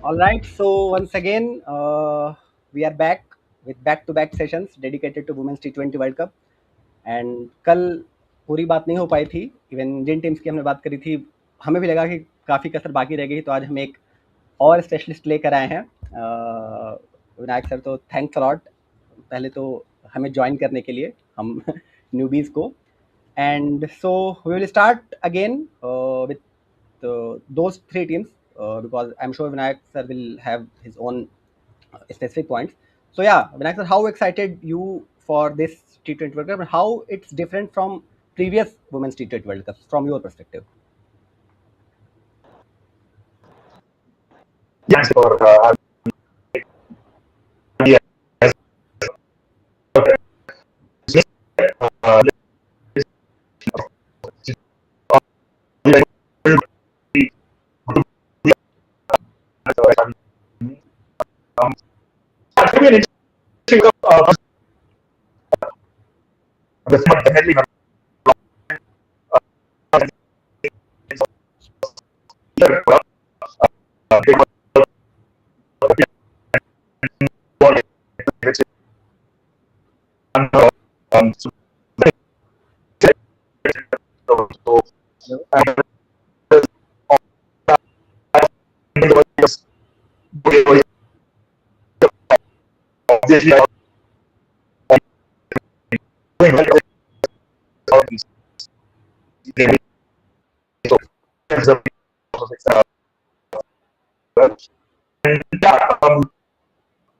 All right, so once again, we are back with back-to-back sessions dedicated to Women's T20 World Cup. And कल पूरी बात नहीं हो पाई थी, इवन जिन teams की हमने बात करी थी हमें भी लगा कि काफ़ी कसर बाकी रह गई, तो आज हम एक और स्पेशलिस्ट लेकर आए हैं। विनायक सर, तो थैंक्स अलॉट पहले तो हमें ज्वाइन करने के लिए, हम न्यूबीज़ को। And so we will start again with those three teams because I'm sure Vinayak sir will have his own specific points. So yeah, Vinayak sir, how excited you for this T20 World Cup and how it's different from previous Women's T20 World Cups from your perspective? Thanks for yeah, definitely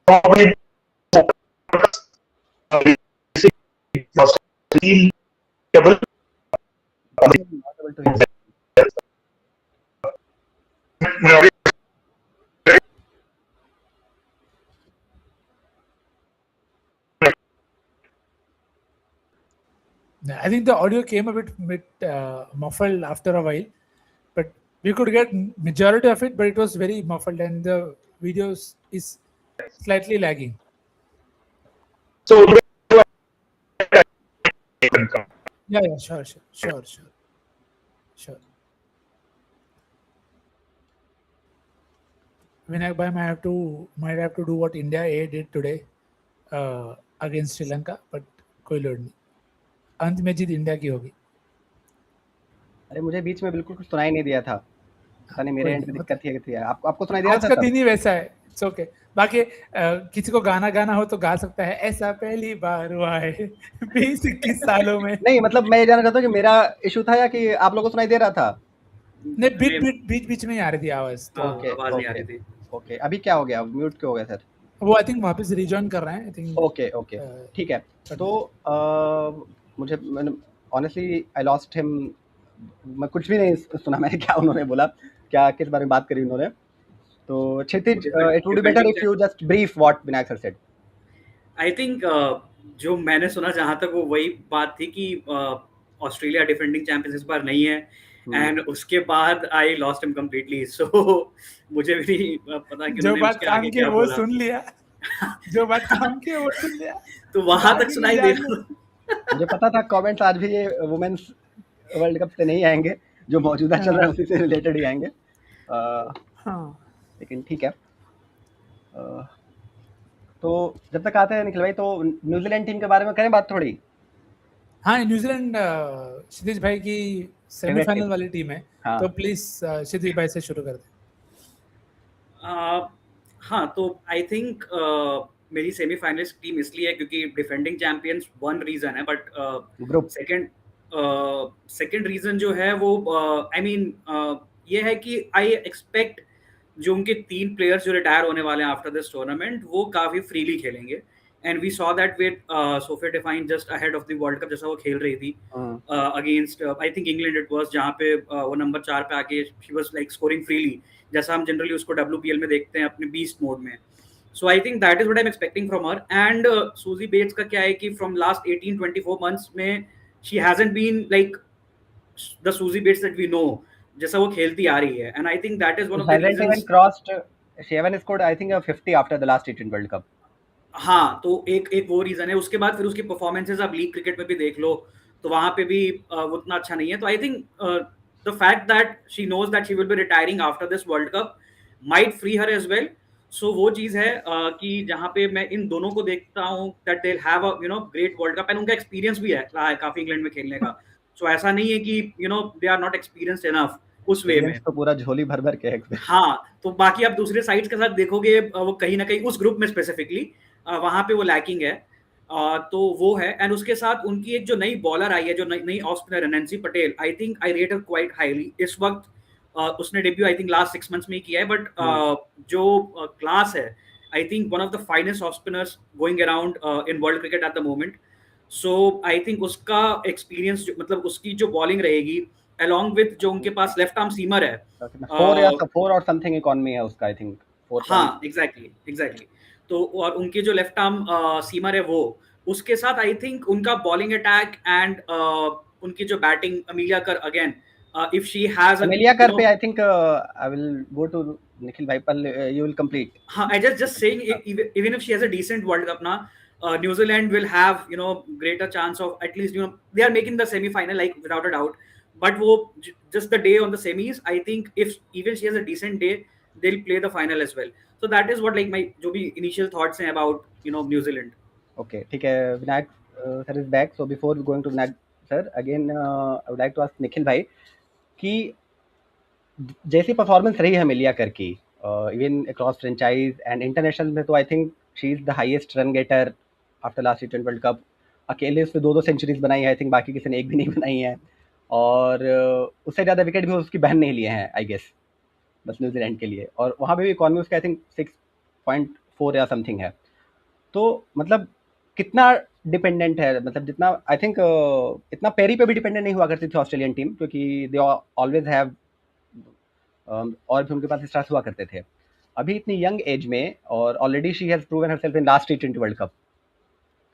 probably I think the audio came a bit muffled after a while, but we could get majority of it, but it was very muffled and the videos is slightly lagging. So Yeah, sure. Vinayak bhai might have to do what India A did today against Sri Lanka, but कोई load नहीं, अंत में जीत India की होगी। अरे मुझे बीच में बिल्कुल कुछ सुनाई नहीं दिया था, पता नहीं मेरे एंड पे दिक्कत थी। आपको सुनाई दिया था? आज का दिन ही वैसा है, इट्स ओके। बाकी किसी को गाना हो तो गा सकता है, ऐसा पहली बार हुआ है 20-21 सालों में। नहीं, मतलब मैं ये जानना चाहता हूँ कि मेरा इशू था या कि आप लोगों को सुनाई दे रहा था? नहीं, बीच में ही आ रही थी आवाज, तो आवाज नहीं आ रही थी। ओके, अभी क्या हो गया, म्यूट क्यों हो गया सर? वो आई थिंक वापस रिजॉइन कर रहे हैं, आई थिंक। ओके, ठीक है। तो मुझे ऑनेस्टली आई लॉस्ट हिम, मैं कुछ भी नहीं सुना मैंने क्या उन्होंने बोला, क्या किस बारे में बात करी उन्होंने। तो Kshitij, it would be better if you just brief what Vinayak sir said. I think जो मैंने सुना जहां तक वो वही बात थी कि ऑस्ट्रेलिया डिफेंडिंग चैंपियंस इस बार नहीं है, एंड उसके बाद आई लॉस्ट हिम कंप्लीटली। सो मुझे भी नहीं पता कि जो बात काम की वो सुन लिया जो बात काम की वो सुन लिया, तो वहां तक सुनाई दे रहा। मुझे पता था कमेंट्स आज भी ये वुमेन्स वर्ल्ड कप से नहीं आएंगे, जो मौजूदा चल रहा है उसी से रिलेटेड ही आएंगे। लेकिन ठीक है। तो जब तक आते हैं निखिल भाई, तो न्यूजीलैंड टीम के बारे में करें बात थोड़ी। हाँ, न्यूजीलैंड क्षितिज भाई की सेमीफाइनल वाली टीम है, तो प्लीज क्षितिज भाई से शुरू कर दे। हाँ, तो आई थिंक मेरी सेमीफाइनलिस्ट टीम इसलिए है क्योंकि डिफेंडिंग चैंपियंस वन रीजन है, बट सेकंड रीजन जो है वो आई मीन ये है कि आई एक्सपेक्ट जो उनके 3 प्लेयर्स जो रिटायर होने वाले हैं आफ्टर दिस टूर्नामेंट, वो काफी फ्रीली खेलेंगे, and we saw that with Sophia Devine just ahead of the World Cup, जैसा वो खेल रही थी against I think England it was, जहाँ पे वो नंबर 4 पे आके she was like scoring freely, जैसा हम जनरली उसको WPL में देखते हैं अपने बीस्ट मोड में। So I think that is what I am expecting from her. And Suzie Bates का क्या है कि फ्रॉम लास्ट 18-24 मंथ्स में she hasn't been like the Suzie Bates that we know, जैसा वो खेलती आ रही है, and I think that is one of the reasons. She haven't scored I think 50 after the last T20 World Cup. हाँ, तो एक वो रीजन है। उसके बाद फिर उसकी परफॉर्मेंसेस आप लीग क्रिकेट में भी देख लो तो वहां पे भी उतना अच्छा नहीं है। तो I think the fact that she knows that she will be retiring after this World Cup might free her as well. So वो चीज है कि जहाँ पे मैं इन दोनों को देखता हूँ that they'll have a great World Cup, and उनका एक्सपीरियंस भी है काफी इंग्लैंड में खेलने का. So ऐसा नहीं है कि they are not experienced enough उस वे में. एक्सपीरियंस तो पूरा झोली भर भर के है experience. हाँ, तो बाकी आप दूसरे साइड्स के साथ देखोगे वो कहीं ना कहीं उस ग्रुप में स्पेसिफिकली वहां पे वो लैकिंग है. तो वो है. एंड उसके साथ उनकी एक जो नई बॉलर आई है, जो नई ऑफ स्पिनर नैन्सी पटेल, आई थिंक आई रेट हर क्वाइट हाईली इस वक्त. उसने debut I think last 6 months में ही किया है, बट जो क्लास है, I think one of the finest off spinners going around in world cricket at the moment. So I think उसका experience, मतलब उसकी जो बॉलिंग रहेगी along with जो उनके पास लेफ्ट आर्म सीमर है, 4 और समथिंग इकोनॉमी है उसका, आई थिंक 4. हाँ एग्जैक्टली. तो और उनके जो लेफ्ट आर्म सीमर है वो, उसके साथ आई थिंक उनका बॉलिंग अटैक एंड उनकी जो batting, Amelia Kerr again, if she has Amelia Kerr पे I think I will go to Nikhil भाई, पर यू विल कंप्लीट. हाँ, I just saying, even if she has a decent World Cup now, New Zealand will have greater chance of at least they are making the semi final, like without a doubt. But वो just the day on the semis, I think if even she has a decent day, they'll play the final as well. So that is what like my जो भी initial thoughts हैं about New Zealand. Okay, ठीक है. Vinayak sir is back. So before going to Vinak sir, again I would like to ask Nikhil भाई कि जैसी performance रही है अमेलिया कर की, even across franchise and international में, तो I think she is the highest run getter after last T20 World Cup. अकेले उसने 2 सेंचुरीज बनाई है, आई थिंक बाकी किसी ने एक भी नहीं बनाई है. और उससे ज़्यादा विकेट भी उसकी बहन ने लिए हैं आई गेस, बस न्यूजीलैंड के लिए. और वहाँ पे भी इकॉनमी उसका आई थिंक 6.4 या समथिंग है. तो मतलब कितना डिपेंडेंट है, मतलब जितना आई थिंक इतना पेरी पे भी डिपेंडेंट नहीं हुआ करती थी ऑस्ट्रेलियन टीम, क्योंकि दे ऑलवेज हैव और भी उनके पास स्टार्स हुआ करते थे. अभी इतनी यंग एज में, और already she has proven herself in last T20 World cup,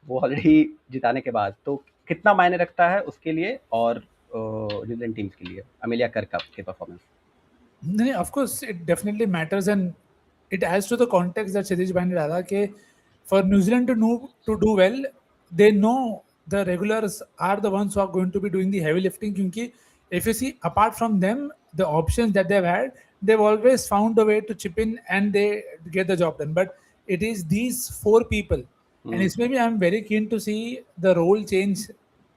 वो ऑलरेडी जिताने के बाद, तो कितना मायने रखता है उसके लिए और न्यूजीलैंड टीम्स के लिए अमेलिया कर के परफॉर्मेंस? नहीं, of course it definitely matters, and it adds to the context that Kshitij bhai ने डाला कि for New Zealand to do well, they know the regulars are the ones who are going to be doing the heavy lifting. क्योंकि if you see, apart from them, the options that they've had, they've always found a way to chip in and they get the job done. But it is these 4 people, and इसमें भी I'm very keen to see the role change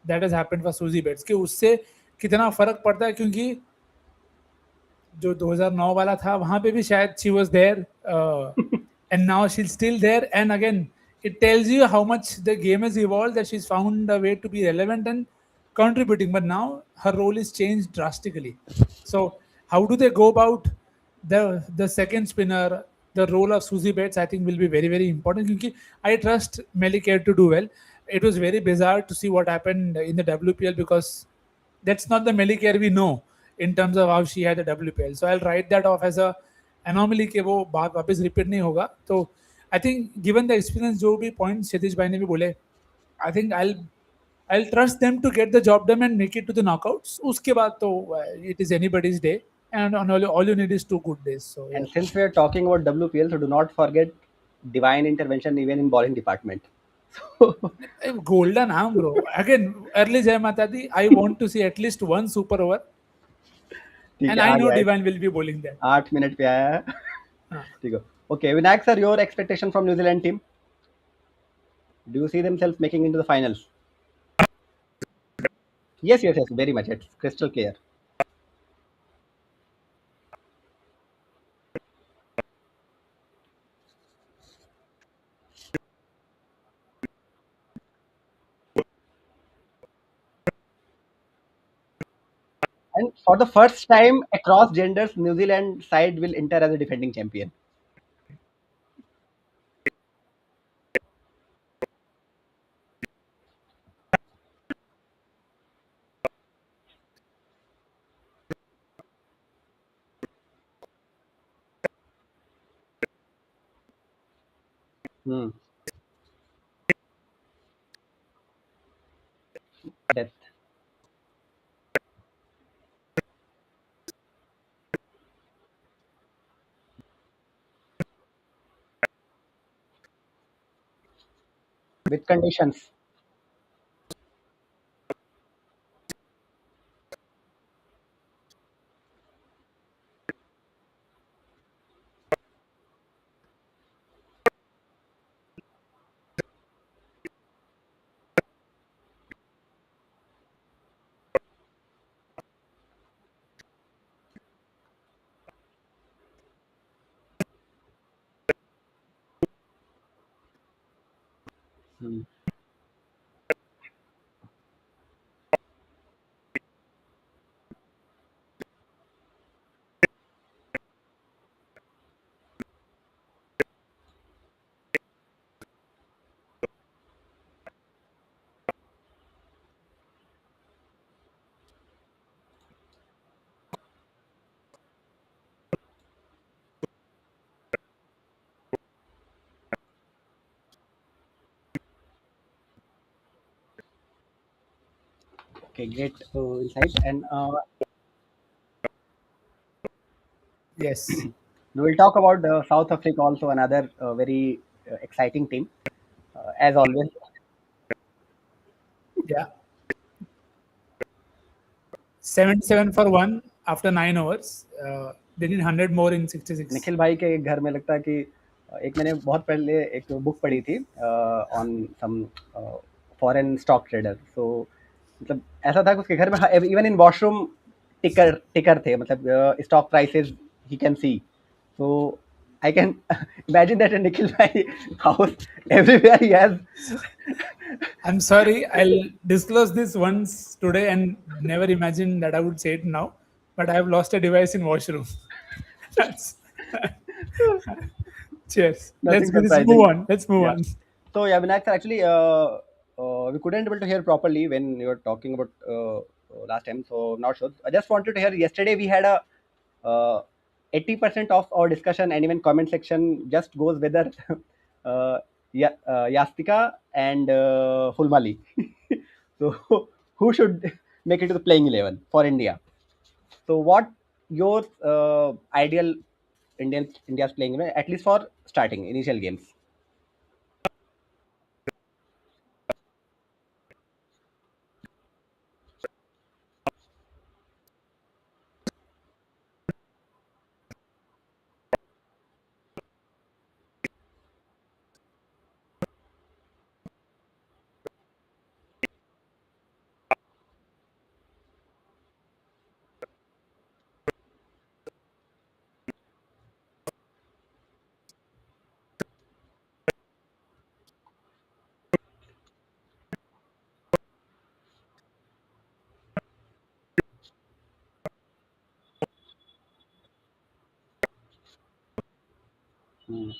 that has happened for Suzy Betts, कि उससे कितना फर्क पड़ता है. क्योंकि जो 2009 वाला था वहां पे भी शायद she was there, and now she's still there, and again it tells you how much the game has evolved, that she's found a way to be relevant and contributing, but now her role is changed drastically. So how do they go about the second spinner, the role of Suzy Betts, I think will be very very important, because I trust Melly Kerr to do well. It was very bizarre to see what happened in the WPL, because that's not the Melly Kerr we know in terms of how she had the WPL. So I'll write that off as a anomaly कि वो बात वापस repeat नहीं होगा. तो I think given the experience, जो भी points क्षितिज भाई ने भी बोले, I think I'll trust them to get the job done and make it to the knockouts. उसके बाद तो it is anybody's day, and all you need is 2 good days. So yeah. And since we are talking about WPL, so do not forget divine intervention even in bowling department. Golden arm, bro. Again, early Jai Mata Di, I want to see at least 1 super over. And I know Divine will be bowling that. 8 minute पे आया है. ठीक है. Okay, Vinayak sir, your expectation from New Zealand team? Do you see themselves making into the finals? Yes, very much. It's crystal clear. And for the first time across genders, New Zealand side will enter as a defending champion. Death. With conditions. Hmm. Okay, great insight. And Yes. we will talk about South Africa, also another very exciting team, as always. Yeah. 77 for 1 after 9 overs. They did 100 more in 66. Nikhil भाई के घर में लगता है कि एक मैंने बहुत पहले एक बुक पढ़ी थी on some foreign stock trader, so मतलब ऐसा था कि उसके घर में इवन इन वॉशरूम टिकर टिकर थे, मतलब stock prices he can see, so I can imagine that Nikhil bhai house everywhere he has. I'm sorry, I'll disclose this once today and never imagine that I would say it now. But I have lost a device in washroom. That's cheers. Nothing Let's move surprising. on. Let's move Yeah. on. So yeah, Vinayak sir, actually, we couldn't able to hear properly when you were talking about last time. So not sure. I just wanted to hear. Yesterday we had a 80% of our discussion and even comment section just goes whether Yastika and Fulmali. So who should make it to the playing 11 for India? So what your ideal India's playing 11, at least for starting initial games? Hmm.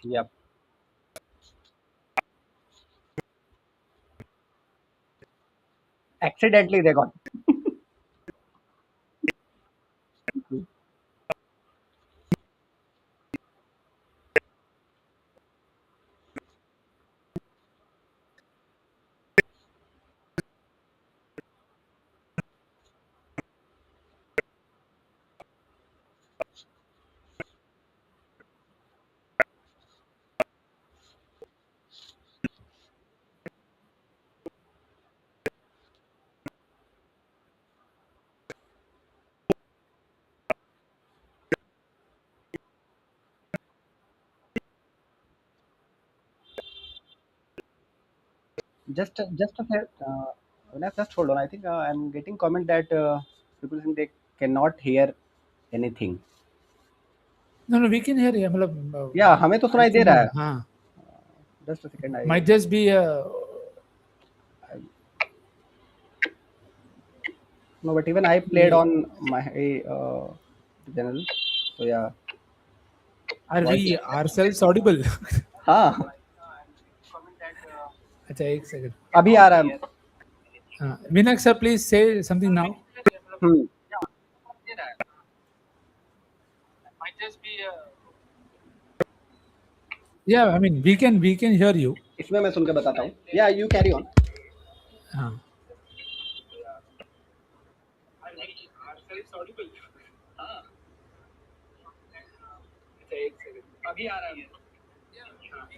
Yep. Accidentally they got. Just a fair, just hold on. I think I'm getting comment that people think they cannot hear anything. No, no, we can hear you. मतलब, Yeah, हमें तो I सुनाई दे think, रहा है. हाँ, Just a second. I might just be no, but even I played on my channel. So yeah, are voice. we ourselves audible? हाँ, अच्छा एक second. अभी आ रहा है. Vinak sir, please say something now. Hmm. Yeah, I mean we can hear you. इसमें मैं सुन के बताता हूँ. Yeah, you carry on. हाँ.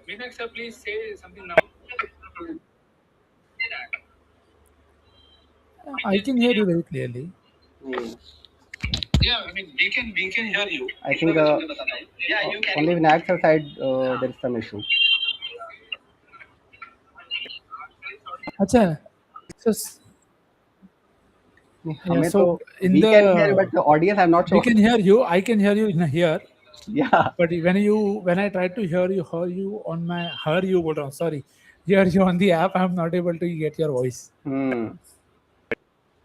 Vinak sir, please say something now. I can hear you very clearly. Hmm. Yeah, I mean we can hear you. I think only in Axel side there is some issue. अच्छा So हमें so तो in we the can hear, but the audience I'm not we sure. can hear you. I can hear you in here. Yeah. But when I try to hear you on my hear you hold on, sorry, hear you on the app, I'm not able to get your voice.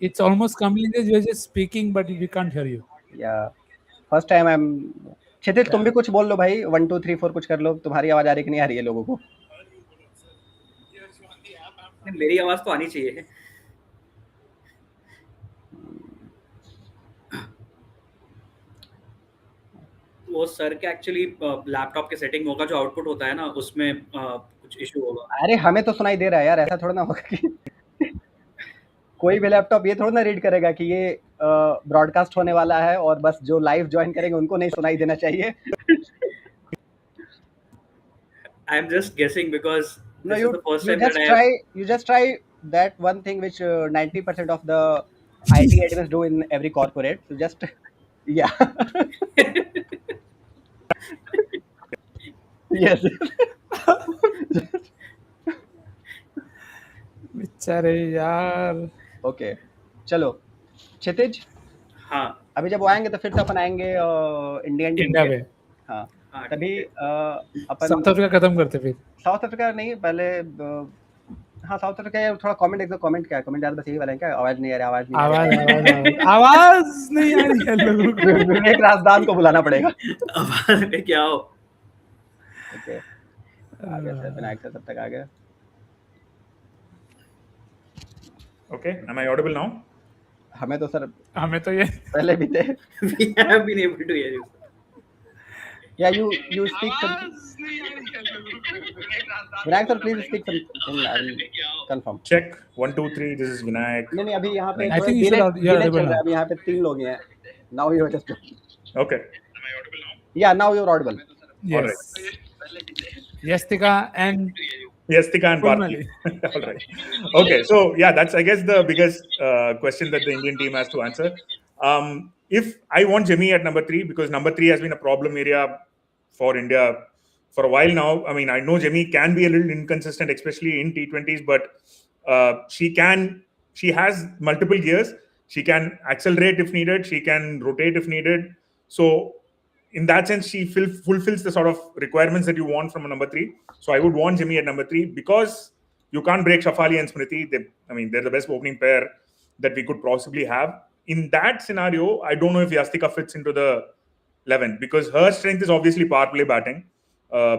It's almost coming as you're just speaking, but we can't hear you. Yeah. First time I'm क्षितिज तुम भी कुछ बोल लो भाई 1 2 3 4 कुछ कर लो तुम्हारी आवाज आ रही कि नहीं आ रही है लोगों को मेरी आवाज तो आनी चाहिए वो सर के एक्चुअली लैपटॉप के सेटिंग होगा जो आउटपुट होता है ना उसमें कुछ इशू होगा अरे हमें तो सुनाई दे रहा है यार ऐसा थोड़ा ना होगा कि कोई भी लैपटॉप ये थोड़ा ना रीड करेगा कि ये ब्रॉडकास्ट होने वाला है और बस जो लाइव ज्वाइन करेंगे उनको नहीं सुनाई देना चाहिए I am just guessing because No, this is the first time that you just try that one thing which 90% of the IT admins do in every corporate. So just yeah. Yes. बेचारे यार Okay. चलो क्षितिज हाँ अभी जब वो आएंगे तो फिर से अपन आएंगे इंडियन टीम इंडिया पे में हाँ हाँ, तभी अपन साउथ अफ्रीका खत्म करते फिर साउथ अफ्रीका नहीं पहले हाँ साउथ अफ्रीका थोड़ा कमेंट क्या है कमेंट यार बस यही वाला है क्या आवाज नहीं आ रही आवाज नहीं आ रही है लोगों को विवेक राजदान को बुलाना पड़ेगा आवाज में क्या हो ओके आ गया सर विनायक सर तब तक आ गया Okay, am I audible now? हमें तो सर हमें तो ये पहले भी थे we have been able to hear you yeah you speak something Vinayak sir please speak something I will confirm Check 1 2 3. This is Vinayak. नहीं नहीं अभी यहाँ पे I think you should delay audible चल रहा है now. अभी यहाँ पे 3 लोग ही हैं now you are just Okay. yeah now you're audible yes Yastika and Yastika and Bharti. All right. Okay, so yeah, that's I guess the biggest question that the Indian team has to answer. If I want Jimmy at number 3 because number 3 has been a problem area for India for a while now. I mean, I know Jimmy can be a little inconsistent, especially in T20s, but she has multiple gears. She can accelerate if needed. She can rotate if needed. So in that sense, she fulfills the sort of requirements that you want from a number 3. So I would want Jimmy at number 3 because you can't break Shafali and Smriti. They're the best opening pair that we could possibly have. In that scenario, I don't know if Yastika fits into the 11 because her strength is obviously power play batting.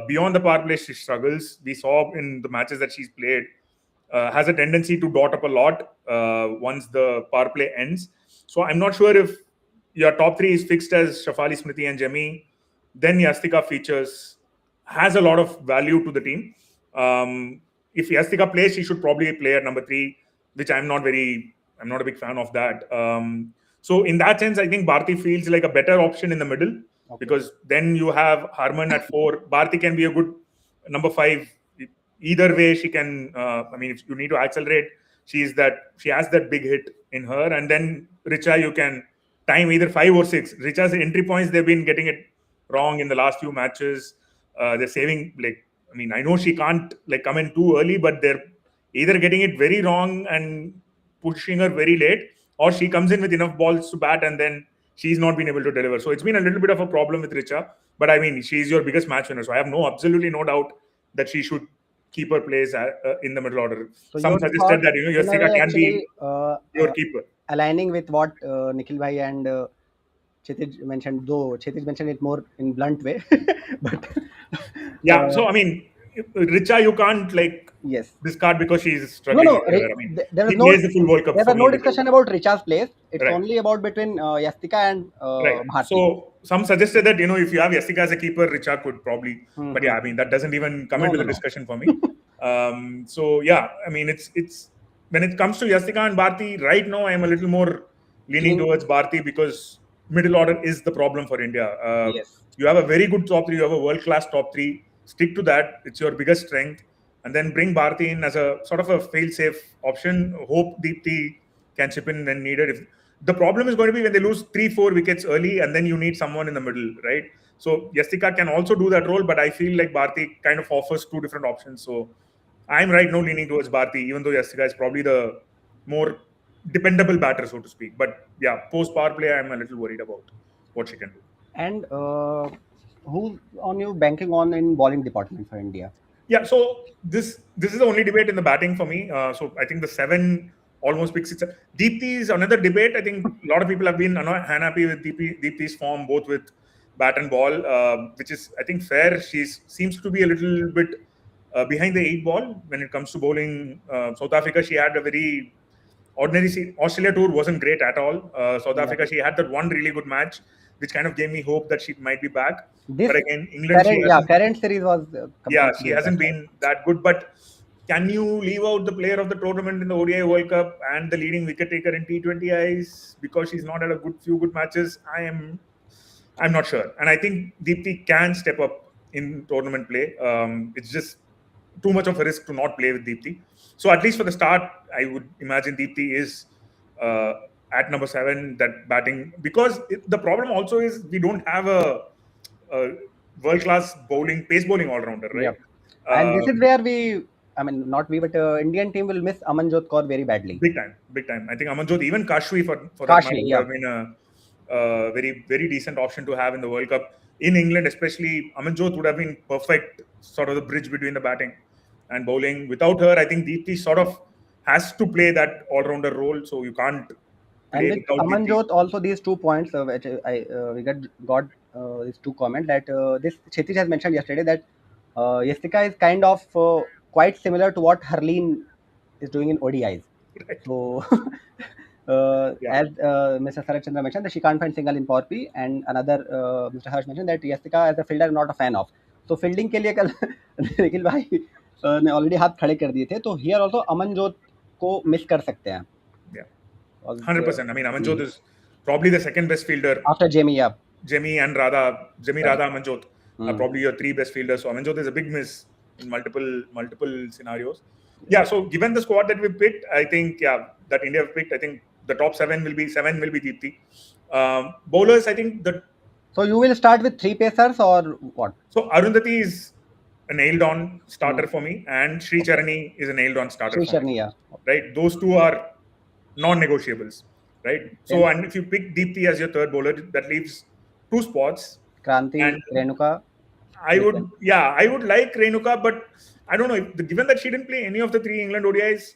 Beyond the power play, she struggles. We saw in the matches that she's played, has a tendency to dot up a lot once the power play ends. So I'm not sure if your top 3 is fixed as Shafali, Smriti and Jemmy, then Yastika features has a lot of value to the team. If Yastika plays, she should probably play at number 3, which I'm not a big fan of that. So in that sense, I think Bharti feels like a better option in the middle because then you have Harman at 4. Bharti can be a good number 5. Either way, she can. If you need to accelerate, she has that big hit in her, and then Richa, you can time either 5 or 6. Richa's entry points, they've been getting it wrong in the last few matches. They're saving I know she can't come in too early, but they're either getting it very wrong and pushing her very late, or she comes in with enough balls to bat and then she's not been able to deliver. So it's been a little bit of a problem with Richa, but she's your biggest match winner. So I have absolutely no doubt that she should keep her place in the middle order. So some suggested that Yastika can be your keeper. Aligning with what Nikhil bhai and Kshitij mentioned, though Kshitij mentioned it more in blunt way, but yeah. So Richa, you can't discard because she's struggling. No. There is the full World Cup. There was no discussion about Richa's place. It's right. only about between Yastika and Bharti. So some suggested that if you have Yastika as a keeper, Richa could probably. But yeah, that doesn't even come into the discussion for me. So yeah, it's when it comes to Yastika and Bharti, right now I'm a little more leaning towards Bharti because middle order is the problem for India. Yes. You have a very good top 3. You have a world-class top 3. Stick to that. It's your biggest strength. And then bring Bharti in as a sort of a fail-safe option. Hope Deepti can chip in when needed. The problem is going to be when they lose 3-4 wickets early and then you need someone in the middle, right? So Yastika can also do that role, but I feel like Bharti kind of offers 2 different options. So I'm right now leaning towards Bharti, even though Yastika is probably the more dependable batter, so to speak. But yeah, post power play, I'm a little worried about what she can do. And who's on you banking on in bowling department for India? Yeah, so this is the only debate in the batting for me. So I think the 7 almost picks it. Deepti is another debate. I think a lot of people have been unhappy with Deepti's form, both with bat and ball, which is, I think, fair. She seems to be a little bit behind the 8 ball when it comes to bowling. South Africa, she had a very ordinary. Australia tour wasn't great at all. South Africa, she had that one really good match, which kind of gave me hope that she might be back. This But again, England, current series was she hasn't been that good. But can you leave out the player of the tournament in the ODI World Cup and the leading wicket taker in T20Is because she's not had a few good matches? I'm not sure. And I think Deepti can step up in tournament play. It's just too much of a risk to not play with Deepti. So at least for the start, I would imagine Deepti is at number 7, that batting. Because the problem also is we don't have a world-class pace bowling all-rounder, right? Yep. And this is where not we, but Indian team will miss Amanjot Kaur very badly. Big time. I think Amanjot, even Kashwi for that matter, would have been a very, very decent option to have in the World Cup. In England, especially, Amanjot would have been perfect, sort of the bridge between the batting and bowling. Without her, I think Deepti sort of has to play that all-rounder role, so you can't play and with Amanjot also these 2 points which we got these 2 comments that this Kshitij has mentioned yesterday that Yestika is kind of quite similar to what Harleen is doing in ODIs. Right. So as Mr. Sarat Chandra mentioned that she can't find single in power play, and another Mr. Harsh mentioned that Yestika as a fielder I'm not a fan of. So fielding के लिए कल निखिल भाई ने already हाथ खड़े कर दिए थे, तो here also Amanjot को miss कर सकते हैं. 100%. I mean, Amanjot is probably the second best fielder after Jamie. Yeah, Jamie and Radha. Radha, Amanjot are probably your 3 best fielders. So Amanjot is a big miss in multiple scenarios. Yeah. So given the squad that we picked, I think that India picked, I think the top 7 will be Deepti. Bowlers, I think that. So you will start with 3 pacers or what? So Arundhati is a nailed-on starter for me, and Sri Charani is a nailed-on starter. Sri Charani, yeah. Right. Those 2 are non-negotiables, right? So, and if you pick Deepti as your third bowler, that leaves 2 spots. Kranti and Renuka. I would like Renuka, but I don't know. Given that she didn't play any of the 3 England ODIs,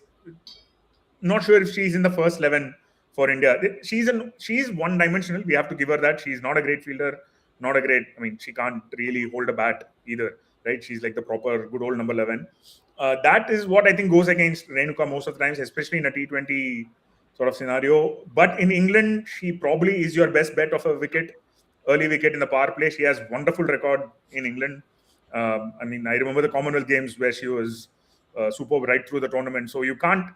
not sure if she's in the first 11 for India. She's one-dimensional. We have to give her that. She's not a great fielder, she can't really hold a bat either, right? She's like the proper good old number 11. That is what I think goes against Renuka most of the times, especially in a T20 sort of scenario. But in England, she probably is your best bet of a early wicket in the power play. She has wonderful record in England. I remember the Commonwealth Games where she was superb right through the tournament. So you can't.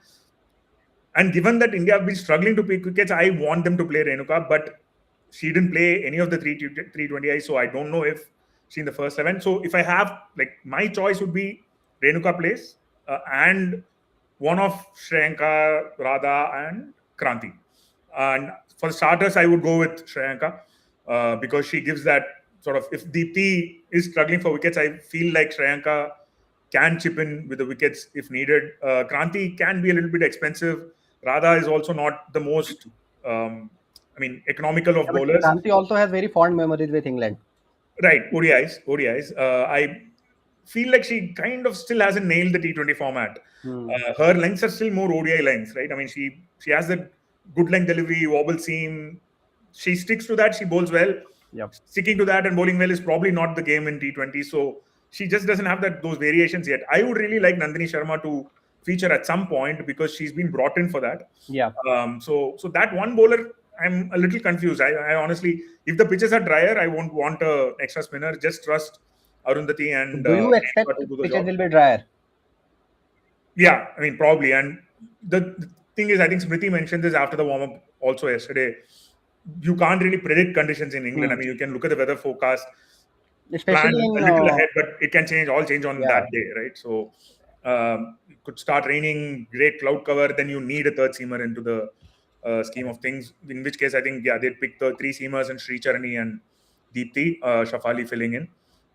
And given that India have been struggling to pick wickets, I want them to play Renuka, but she didn't play any of the 320Is, so I don't know if she's in the first 7. So if I have, my choice would be Renuka plays and one of Shreyanka, Radha and Kranti. And for the starters, I would go with Shreyanka because she gives that sort of, if Deepti is struggling for wickets, I feel like Shreyanka can chip in with the wickets if needed. Kranti can be a little bit expensive. Radha is also not the most, economical of bowlers. Kranti also has very fond memories with England. Right, ODIs. I feel like she kind of still hasn't nailed the T20 format. Her lengths are still more ODI lengths, right? She has that good length delivery, wobble seam. She sticks to that. She bowls well. Yep. Sticking to that and bowling well is probably not the game in T20. So she just doesn't have those variations yet. I would really like Nandini Sharma to feature at some point because she's been brought in for that. Yeah. So that one bowler, I'm a little confused. I honestly, if the pitches are drier, I won't want an extra spinner. Just trust Arundhati and. Do you expect pitches will be drier? Yeah, probably. And the thing is, I think Smriti mentioned this after the warm-up also yesterday. You can't really predict conditions in England. You can look at the weather forecast, especially plan a little ahead, but it can change on that day, right? So it could start raining, great cloud cover, then you need a third seamer into the scheme of things. In which case, I think they'd pick the 3 seamers and Sri Charani and Deepti, Shafali filling in.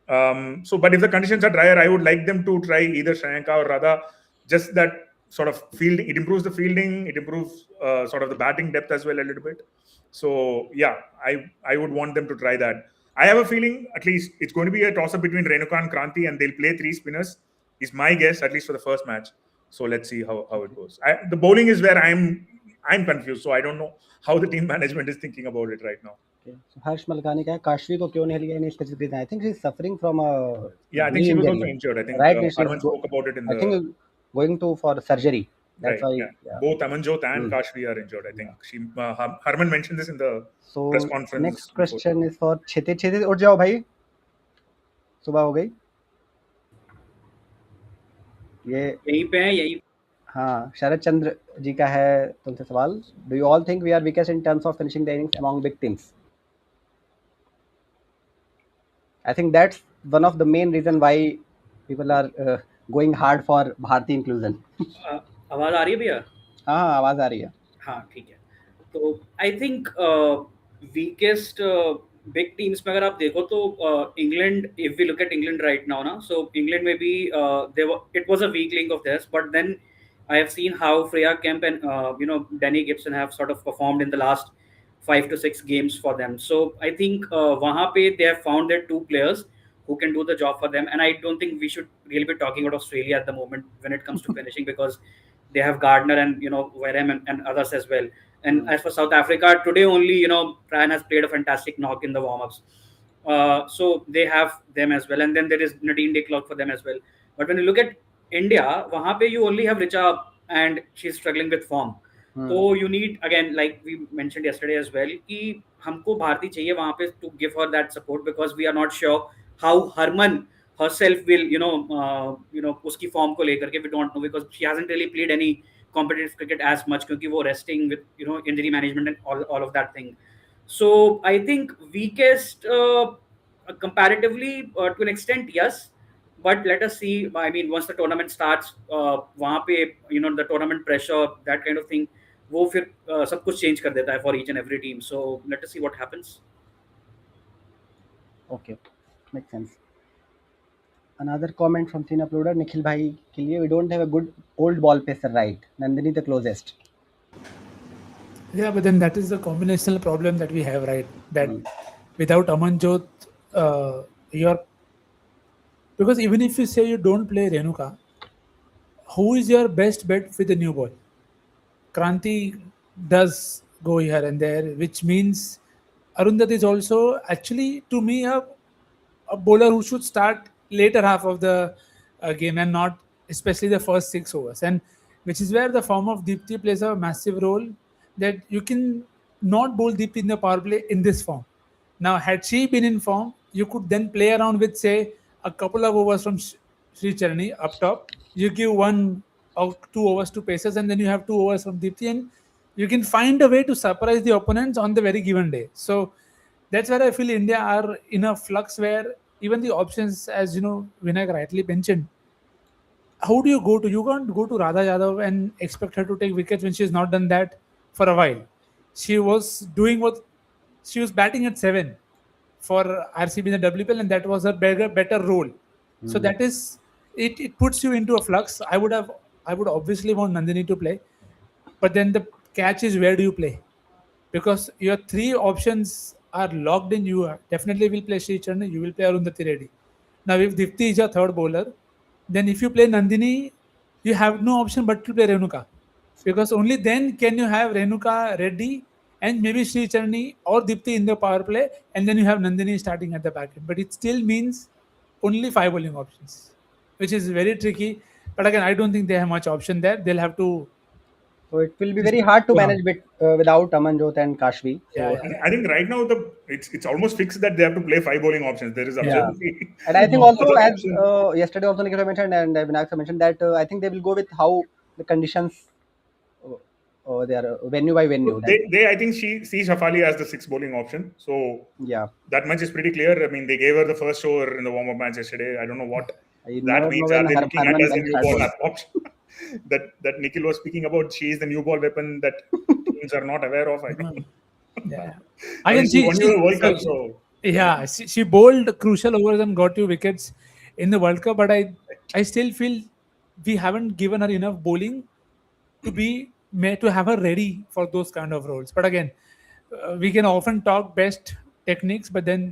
But if the conditions are drier, I would like them to try either Shreyanka or Radha. Just that sort of fielding. It improves the fielding. It improves sort of the batting depth as well a little bit. So yeah, I would want them to try that. I have a feeling at least it's going to be a toss-up between Renuka and Kranti, and they'll play 3 spinners. Is my guess, at least for the first match. So let's see how it goes. The bowling is where I'm confused. So I don't know how the team management is thinking about it right now. Okay. So Harsh Malkani का काशवी को क्यों नहीं लिया any specific reason? I think she's suffering from a Yeah, I think knee she was injury. also injured. I think Right, Arman spoke about it in I think going to for surgery. That's right, why. yeah. Yeah. Both Amanjot and Kashvi are injured. I think she Harman mentioned this in the press conference. Next question is for Kshitij. Kshitij, उठ जाओ भाई. सुबह हो गई. ये यहीं पे है, यहीं. हाँ, शरद चंद्र जी का है तुमसे सवाल. Do you all think we are weakest in terms of finishing the innings among big teams? I think that's one of the main reason why people are going hard for Bharti inclusion. आवाज आ रही है भैया? हाँ, आवाज आ रही है. हाँ, ठीक है. तो I think weakest big teams में अगर आप देखो तो England, if we look at England right now ना, सो इंग्लैंड में भी it was a weak link of this, but then I have seen how Freya Kemp and Danny Gibson have sort of performed in the last 5 to 6 games for them. So I think wahan pe they have found their 2 players who can do the job for them, and I don't think we should really be talking about Australia at the moment when it comes to finishing, because they have Gardner and Wareham and others as well. And as for South Africa, today only Ryan has played a fantastic knock in the warm-ups, so they have them as well, and then there is Nadine de Klerk for them as well. But when you look at India, wahan pe you only have Richa and she's struggling with form. So you need, again, like we mentioned yesterday as well, कि हमको भारती चाहिए वहाँ पे to give her that support, because we are not sure how Harman herself will उसकी form को लेकर के we don't know, because she hasn't really played any competitive cricket as much, क्योंकि वो resting with injury management and all of that thing. So I think weakest comparatively to an extent, yes. But let us see. I mean, once the tournament starts, वहाँ पे the tournament pressure, that kind of thing, वो फिर सब कुछ change कर देता है for each and every team. So let us see what happens. Okay, makes sense. Another comment from Thin Uploader, Nikhil bhai के लिए, we don't have a good old ball pacer, right? Nandini the closest. Yeah, but then that is the combinational problem that we have, right? That without Amanjot, you're, because even if you say you don't play Renuka, who is your best bet with the new ball? Kranti does go here and there, which means Arundhati is also actually, to me, a bowler who should start later half of the game and not especially the first 6 overs. And which is where the form of Deepti plays a massive role, that you can not bowl Deepti in the power play in this form. Now, had she been in form, you could then play around with, say, a couple of overs from Sri Charani up top. You give 1 or 2 overs to pacers, and then you have 2 overs from Deepti, and you can find a way to surprise the opponents on the very given day. So that's where I feel India are in a flux, where even the options, as Vinayak rightly mentioned, how do you go to? You can't go to Radha Yadav and expect her to take wickets when she's not done that for a while. She was doing she was batting at 7 for RCB in the WPL, and that was her better role. So that is it. It puts you into a flux. I would obviously want Nandini to play, but then the catch is, where do you play? Because your 3 options are locked in. You definitely will play Sri Charani, you will play Arundhati Reddy. Now, if Dipti is your third bowler, then if you play Nandini, you have no option but to play Renuka. Because only then can you have Renuka, Reddy, and maybe Sri Charani or Dipti in the power play, and then you have Nandini starting at the back end. But it still means only 5 bowling options, which is very tricky. But again, I don't think they have much option there. They'll have to. So it will be very hard to manage without Amanjot and Kashvi. So Yeah. I think right now it's almost fixed that they have to play 5 bowling options. There is absolutely. And I think also, as yesterday also Nikhil mentioned and Vinayak mentioned, that I think they will go with how the conditions they are venue by venue. They I think she sees Shafali as the 6th bowling option. So yeah, that much is pretty clear. I mean, they gave her the first over in the warm-up match yesterday. I don't know what I that means. Are they looking at as a new ball Harman option? that Nikhil was speaking about, she is the new ball weapon that teams are not aware of. I think. Yeah. She won you a World Cup, so yeah, she bowled crucial overs and got 2 wickets in the World Cup. But I still feel we haven't given her enough bowling to be made to have her ready for those kind of roles. But again, we can often talk best techniques, but then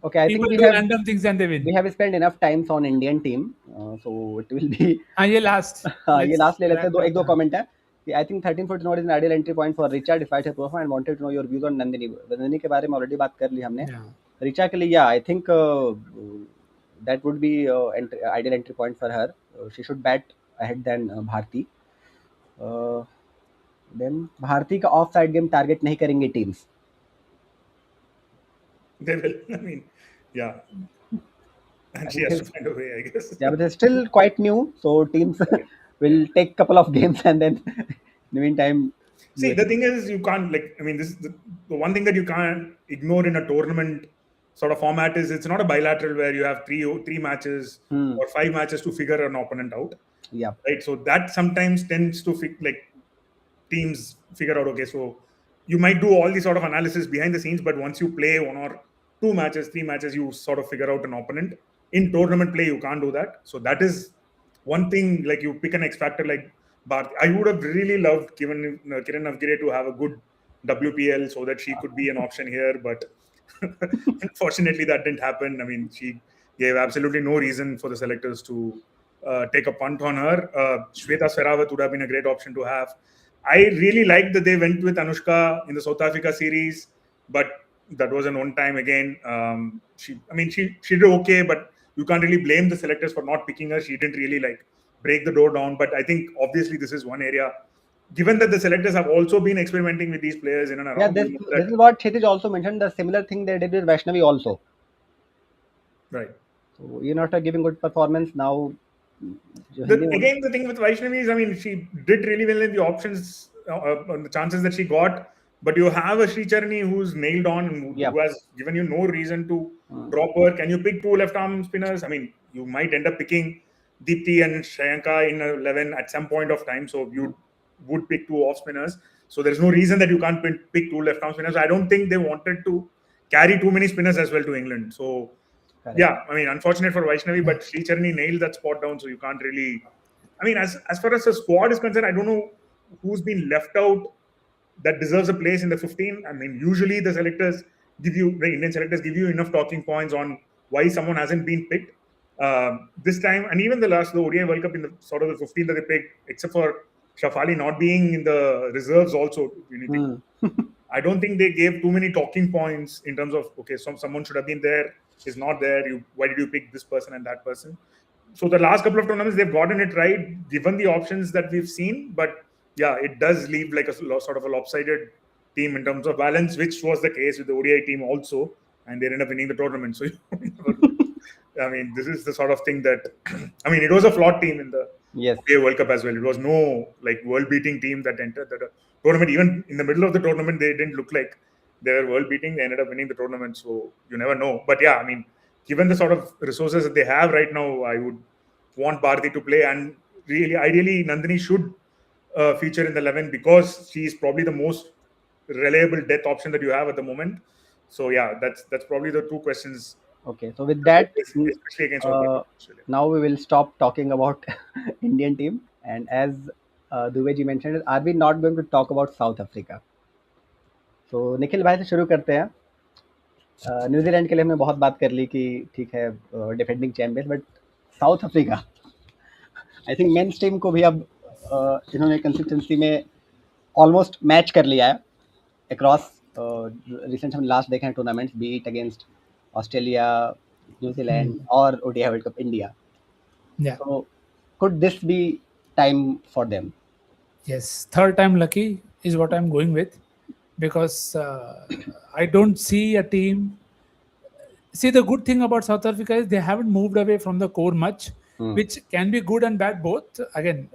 Okay, I people think do random things and they win. we have spent enough times on Indian team, so it will be. ये last. ये Let's last ले लेते wrap हैं, it एक दो up. Comment है कि I think 1349 is an ideal entry point for Richa despite her performance and wanted to know your views on Nandini. Nandini के बारे में ऑलरेडी बात कर ली हमने। Yeah. रिचा के लिए या I think that would be ideal entry point for her. She should bat ahead then Bharti. Then Bharti का ऑफ साइड गेम टारगेट नहीं करेंगे teams. They will. I mean, yeah. And she has to find a way, I guess. Yeah, but it's still quite new, so teams will take couple of games and then in the meantime. See, the thing is, you can't I mean, this is the one thing that you can't ignore in a tournament sort of format is it's not a bilateral where you have three matches or 5 matches to figure an opponent out. Yeah. Right. So that sometimes tends to teams figure out, okay, so you might do all the sort of analysis behind the scenes, but once you play 1 or 2 matches, 3 matches, you sort of figure out an opponent. In tournament play, you can't do that. So that is one thing. Like you pick an X factor like Bharti. I would have really loved Kiran Navgire to have a good WPL so that she could be an option here, but unfortunately that didn't happen. I mean, she gave absolutely no reason for the selectors to take a punt on her. Shweta Sehrawat would have been a great option to have. I really liked that they went with Anushka in the South Africa series, but that was an one time again. She did okay, but you can't really blame the selectors for not picking her. She didn't really break the door down. But I think obviously this is one area, given that the selectors have also been experimenting with these players in and around. Yeah, this is what Kshitij also mentioned. The similar thing they did with Vaishnavi also. Right. So you're not giving good performance now. Again, the thing with Vaishnavi is, I mean, she did really well in the options, on the chances that she got. But you have a Sri Charani who's nailed on, who has given you no reason to drop her. Can you pick 2 left-arm spinners? I mean, you might end up picking Deepti and Shayanka in 11 at some point of time. So you would pick 2 off spinners. So there's no reason that you can't pick 2 left-arm spinners. I don't think they wanted to carry too many spinners as well to England. So, yeah, I mean, unfortunate for Vaishnavi, but Sri Charani nailed that spot down. So you can't really... I mean, as far as the squad is concerned, I don't know who's been left out that deserves a place in the 15. I mean, usually the Indian selectors give you enough talking points on why someone hasn't been picked. This time, and even the ODI World Cup in the sort of the 15 that they picked, except for Shafali not being in the reserves also. I don't think they gave too many talking points in terms of, okay, someone should have been there, is not there. Why did you pick this person and that person? So the last couple of tournaments, they've gotten it right, given the options that we've seen. But yeah, it does leave like a sort of a lopsided team in terms of balance, which was the case with the ODI team also, and they ended up winning the tournament. So, I mean, this is the sort of thing that, I mean, it was a flawed team in the ODI World Cup as well. It was no world-beating team that entered the tournament. Even in the middle of the tournament, they didn't look like they were world-beating. They ended up winning the tournament. So you never know. But yeah, I mean, given the sort of resources that they have right now, I would want Bharti to play, and really, ideally, Nandini should feature in the 11 because she's probably the most reliable depth option that you have at the moment. So yeah, that's probably the 2 questions. Okay, so with that, especially against now we will stop talking about Indian team, and as Duveji mentioned, are we not going to talk about South Africa? So Nikhil भाई से शुरू करते हैं। New Zealand के लिए हमने बहुत बात कर ली कि ठीक है defending champion, but south Africa I think men's team को भी अब इन्होंने कंसिस्टेंसी में ऑलमोस्ट मैच कर लिया है अक्रॉस रिसेंट हम लास्ट देखे हैं tournaments, be it against Australia, New Zealand और ODI world cup India. So could this be time for them? Yes, third time lucky is what I'm going with, because I don't see a team. See, the good thing about South Africa is they haven't moved away from the core much, which can be good and bad both. Again,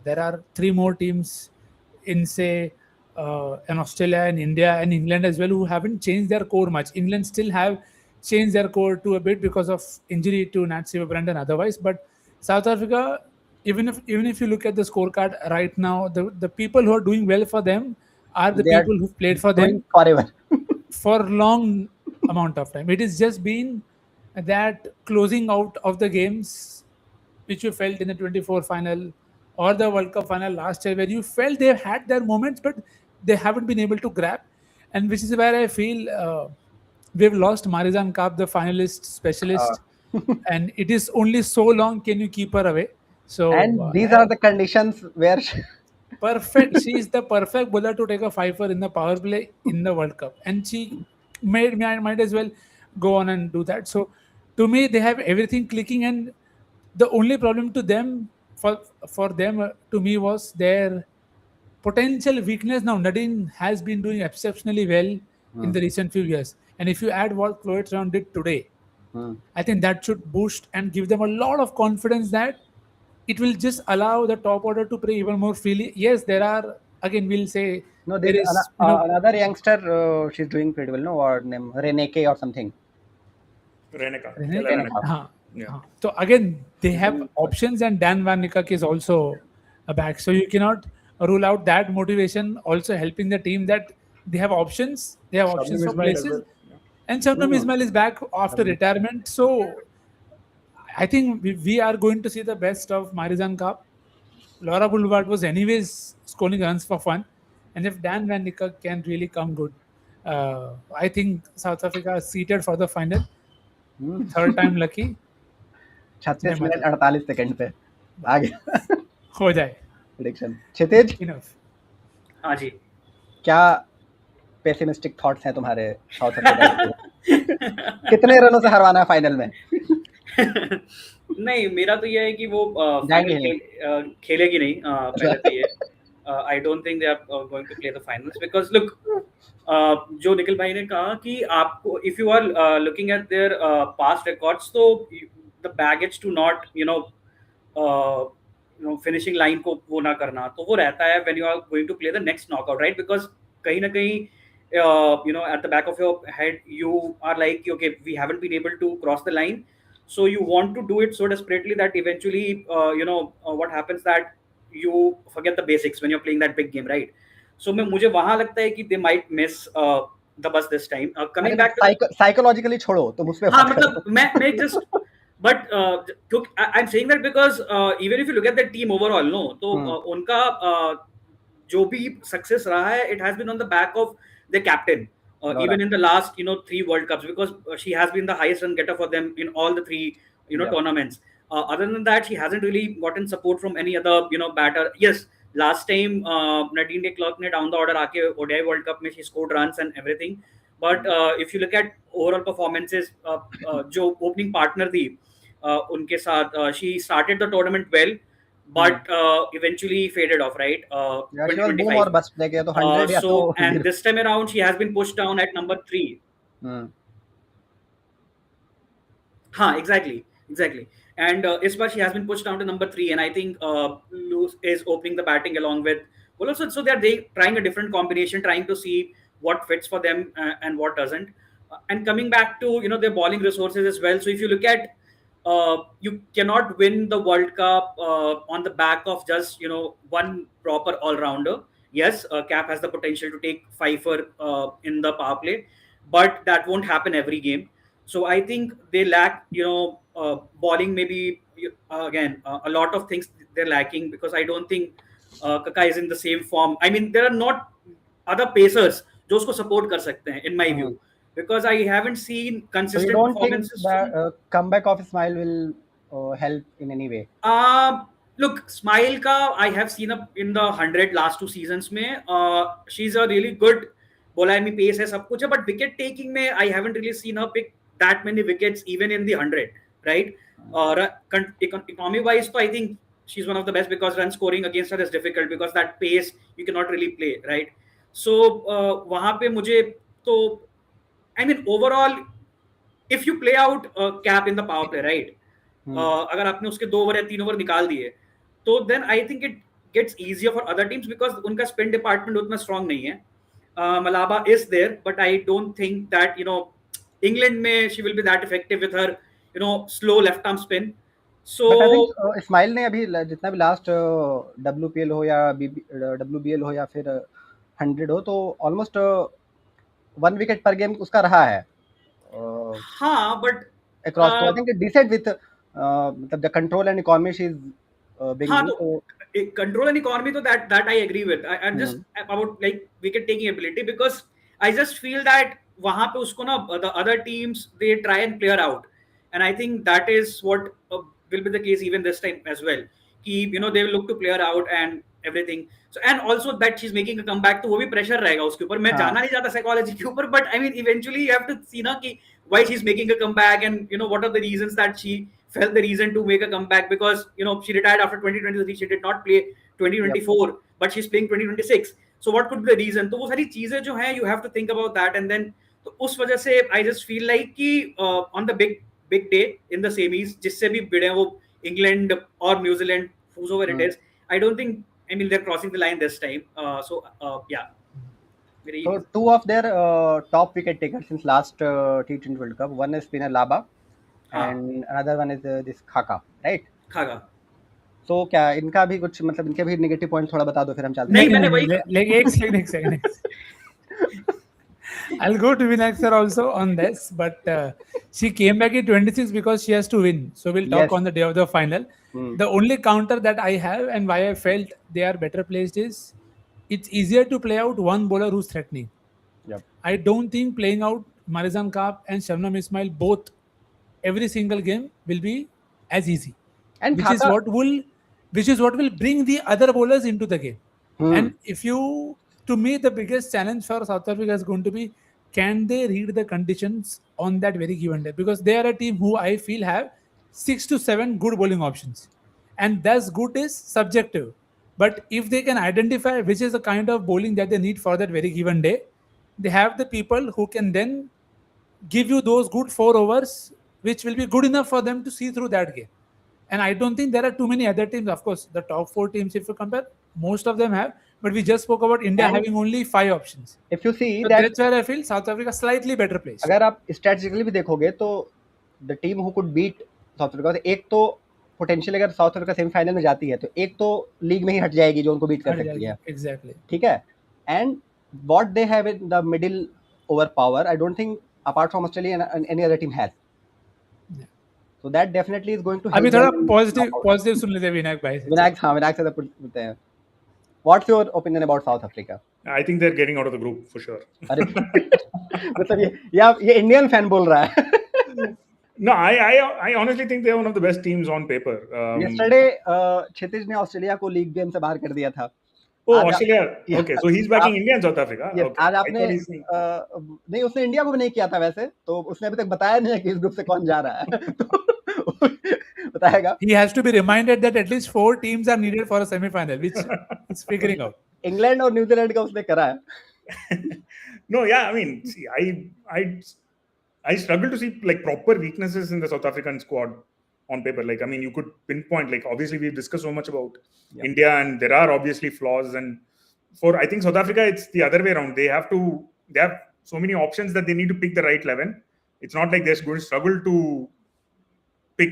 there are 3 more teams in, say, in Australia and India and England as well who haven't changed their core much. England still have changed their core to a bit because of injury to Nat Siever-Brand and otherwise. But South Africa, even if you look at the scorecard right now, the people who are doing well for them are the people who played for them forever for long amount of time. It has just been that closing out of the games which you felt in the 24 final or the World Cup final last year, where you felt they've had their moments, but they haven't been able to grab. And which is where I feel we've lost Marizan Kaap, the finalist specialist, and it is only so long can you keep her away. So And these are the conditions where perfect. She is the perfect bowler to take a fifer in the power play in the World Cup, and she might as well go on and do that. So, to me, they have everything clicking, and the only problem to them for them to me was their potential weakness. Now, Nadine has been doing exceptionally well in the recent few years, and if you add what Chloe Brown did today, I think that should boost and give them a lot of confidence that it will just allow the top order to play even more freely. Yes, there are, again, we'll say no, there there's is, another youngster. She's doing pretty well. No, what name? Reneke or something. Reneka. Reneka. Yeah. So again, they have options, and Dan Van Nikak is also a back. So you cannot rule out that motivation also helping the team that they have options. They have options Shabnam for Ismail as places. well. Yeah. And Shabnam Ismail is back after retirement. So I think we are going to see the best of Marizan Cup. Laura Boulevard was anyways scoring runs for fun. And if Dan Van Niekerk can really come good, I think South Africa is seated for the final. Third time lucky. 36 minute 48 second पे आ गया हो जाए prediction. क्षितिज, enough. हाँ जी। क्या pessimistic thoughts हैं तुम्हारे south Africa के? कितने रनों से हरवाना है फाइनल में? नहीं, मेरा तो ये है कि वो फाइनल खेलेगी नहीं, पहले तो ये I don't think they are going to play the finals because look, जो निखिल भाई ने कहा कि आपको if you are looking at their past records, तो the baggage to not finishing line को वो ना करना, तो वो रहता है when you are going to play the next knockout, right? Because कहीं ना कहीं at the back of your head you are like, okay, we haven't been able to cross the line, so you want to do it so desperately that eventually what happens that you forget the basics when you're playing that big game, right? So मुझे वहां लगता है कि they might miss the bus this time. Coming back to psychologically छोड़ो, तुम उस पे हाँ, मतलब मैं just but I'm saying that because even if you look at the team overall, no, तो उनका जो भी सक्सेस रहा है, it has been on the back of the captain, even in the last 3 World Cups, because she has been the highest run getter for them in all the 3 tournaments. Other than that, she hasn't really gotten support from any other batter. Yes, last time Nadine de Klerk ne down the order aake ODI World Cup mein she scored runs and everything, but if you look at overall performances, जो opening partner थी उनके साथ, she started the tournament well, but eventually faded off, right? 2025. बस लेके तो 100 या So तो and this time around she has been pushed down at number 3. हाँ, exactly. And इस बार she has been pushed down to number 3, and I think Luz is opening the batting along with, well, also, so they are trying a different combination, trying to see what fits for them and what doesn't. And coming back to their bowling resources as well. So if you look at you cannot win the World Cup on the back of just one proper all-rounder. Yes, Cap has the potential to take fifer in the power play, but that won't happen every game. So I think they lack bowling, maybe again a lot of things they're lacking, because I don't think Kaka is in the same form. I mean, there are not other pacers जो उसको support कर सकते हैं, in my view, because I haven't seen consistent performances. So you don't think the comeback of Ismail will help in any way? Look, Smile ka I have seen up in the 100 last 2 seasons में. She's a really good bowler, में pace है, सब कुछ है, but wicket taking में I haven't really seen her pick that many wickets even in the 100, right? Economy wise, so I think she's one of the best, because run scoring against her is difficult because that pace you cannot really play, right? So वहाँ पे मुझे तो I mean overall, if you play out Cap in the power play, right? अगर आपने उसके 2 over या 3 over निकाल दिए, तो then I think it gets easier for other teams, because उनका spin department उतना strong नहीं है. Malaba is there, but I don't think that England में she will be that effective with her slow left arm spin. So but I think Ismail ने अभी जितना भी last WPL हो या WBL हो या फिर 100 हो, तो ऑलमोस्ट 1 विकेट पर गेम उसका रहा है. हाँ, but across, so I think it's decent with मतलब the control and economy she's bringing. हाँ, तो control an economy, so that I agree with. I'm just about like wicket taking ability, because I just feel that वहाँ पे उसको ना the other teams they try and clear out, and I think that is what will be the case even this time as well. कि they will look to clear out and everything. So and also that she's making a comeback, तो वो भी pressure रहेगा उसके ऊपर. मैं जाना नहीं चाहता psychology के ऊपर, but I mean eventually you have to see ना कि why she's making a comeback, and what are the reasons that she felt the reason to make a comeback, because she retired after 2023, she did not play 2024, but she's playing 2026. So what could be the reason? तो वो सारी चीजें जो हैं, you have to think about that, and then तो उस वजह से I just feel like कि on the big day in the semis, जिससे भी भिड़े वो England or New Zealand, whosoever it is, I don't think, I mean, they're crossing the line this time. Yeah. So two of their top wicket takers since last T20 World Cup. One is spinner Laba, and another one is this Khaka, right? Khaka. So क्या इनका भी कुछ मतलब इनके भी negative point थोड़ा बता दो फिर हम चलते हैं. नहीं मैंने वही एक second. I'll go to Vinay also on this, but she came back in 26 because she has to win. So we'll talk on the day of the final. The only counter that I have and why I felt they are better placed is it's easier to play out one bowler who's threatening. Yep. I don't think playing out Marizan Kaap and Shabnam Ismail both every single game will be as easy. And which is what will bring the other bowlers into the game. And to me, the biggest challenge for South Africa is going to be, can they read the conditions on that very given day? Because they are a team who I feel have 6 to 7 good bowling options. And that's good is subjective. But if they can identify which is the kind of bowling that they need for that very given day, they have the people who can then give you those good 4 overs, which will be good enough for them to see through that game. And I don't think there are too many other teams. Of course, the top 4 teams, if you compare, most of them have. But we just spoke about India having only 5 options. If you see so that's where I feel South Africa slightly better placed. अगर आप strategically भी देखोगे तो the team who could beat South Africa, एक तो potential अगर South Africa semifinal में जाती है तो एक तो लीग में ही हट जाएगी जो उनको बीट कर सकती है. Exactly. ठीक है. And what they have in the middle over power, I don't think apart from Australia and any other team has. So that definitely is going to help. अभी थोड़ा positive सुन लेते हैं विनायक भाई से. विनायक से पूछते हैं. What's your opinion about South Africa? I think they're getting out of the group for sure. मतलब ये इंडियन फैन बोल रहा है. No, I honestly think they're one of the best teams on paper. Yesterday, क्षितिज ने Australia को league game से बाहर कर दिया था. Oh, Australia. Okay, so he's backing India and South Africa. Yes, okay. आज आपने नहीं उसने इंडिया को भी नहीं किया था वैसे, तो उसने अभी तक बताया नहीं है कि इस ग्रुप से कौन जा रहा है. बताएगा. He has to be reminded that at least 4 teams are needed for a semi-final, which is figuring out. England और न्यूजीलैंड का उसने करा है. No, yeah, I mean, see, I struggle to see like proper weaknesses in the South African squad on paper. Like, I mean, you could pinpoint, like, obviously we've discussed so much about India and there are obviously flaws. And for, I think South Africa, it's the other way around. They have so many options that they need to pick the right 11. It's not like they're going to struggle to pick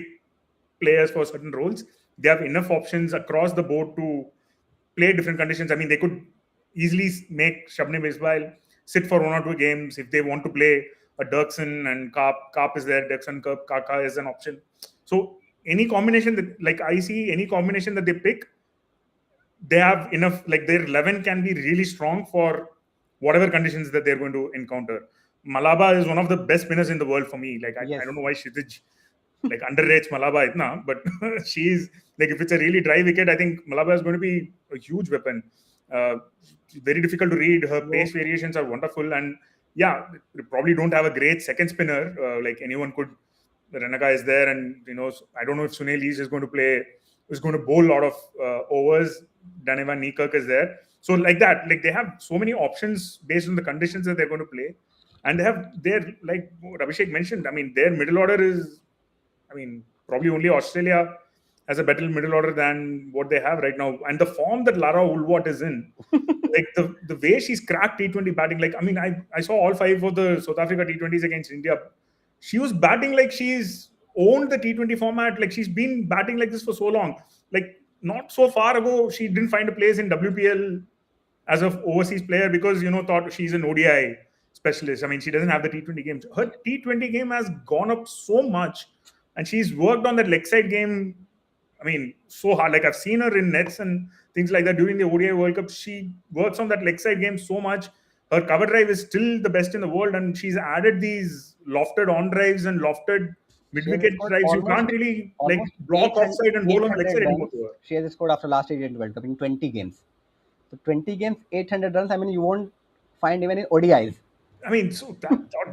players for certain roles. They have enough options across the board to play different conditions. I mean, they could easily make Shabnam Ismail sit for 1 or 2 games if they want to play a Dirksen and Kaap is there, Dirksen, Kaka is an option. So any combination that, like, I see any combination that they pick, they have enough, like their 11 can be really strong for whatever conditions that they're going to encounter. Malaba is one of the best spinners in the world for me. Like, I don't know why Kshitij like underrates Malaba itna, but she's like, if it's a really dry wicket, I think Malaba is going to be a huge weapon. Very difficult to read. Her pace variations are wonderful, and yeah, we probably don't have a great second spinner. Like anyone could. Renaka is there, and I don't know if Sunil is going to bowl a lot of overs. Danevan Neekirk is there, so like that, like they have so many options based on the conditions that they're going to play, and they have their, like Abhishek mentioned. I mean, their middle order is, I mean, probably only Australia has a better middle order than what they have right now, and the form that Lara Woolward is in, like the way she's cracked T20 batting. Like, I mean, I saw all 5 of the South Africa T20s against India. She was batting like she's owned the T20 format. Like, she's been batting like this for so long. Like, not so far ago, she didn't find a place in WPL as an overseas player because, thought she's an ODI specialist. I mean, she doesn't have the T20 games. Her T20 game has gone up so much, and she's worked on that leg side game I mean, so hard. Like I've seen her in nets and things like that during the ODI World Cup. She works on that leg side game so much. Her cover drive is still the best in the world, and she's added these lofted on drives and lofted mid She has wicket scored drives. You can't really like almost block offside and bowl on the leg side anymore runs. to her. She has scored after last T20 World Cup in 20 games. So 20 games, 800 runs. I mean, you won't find even in ODIs. I mean, so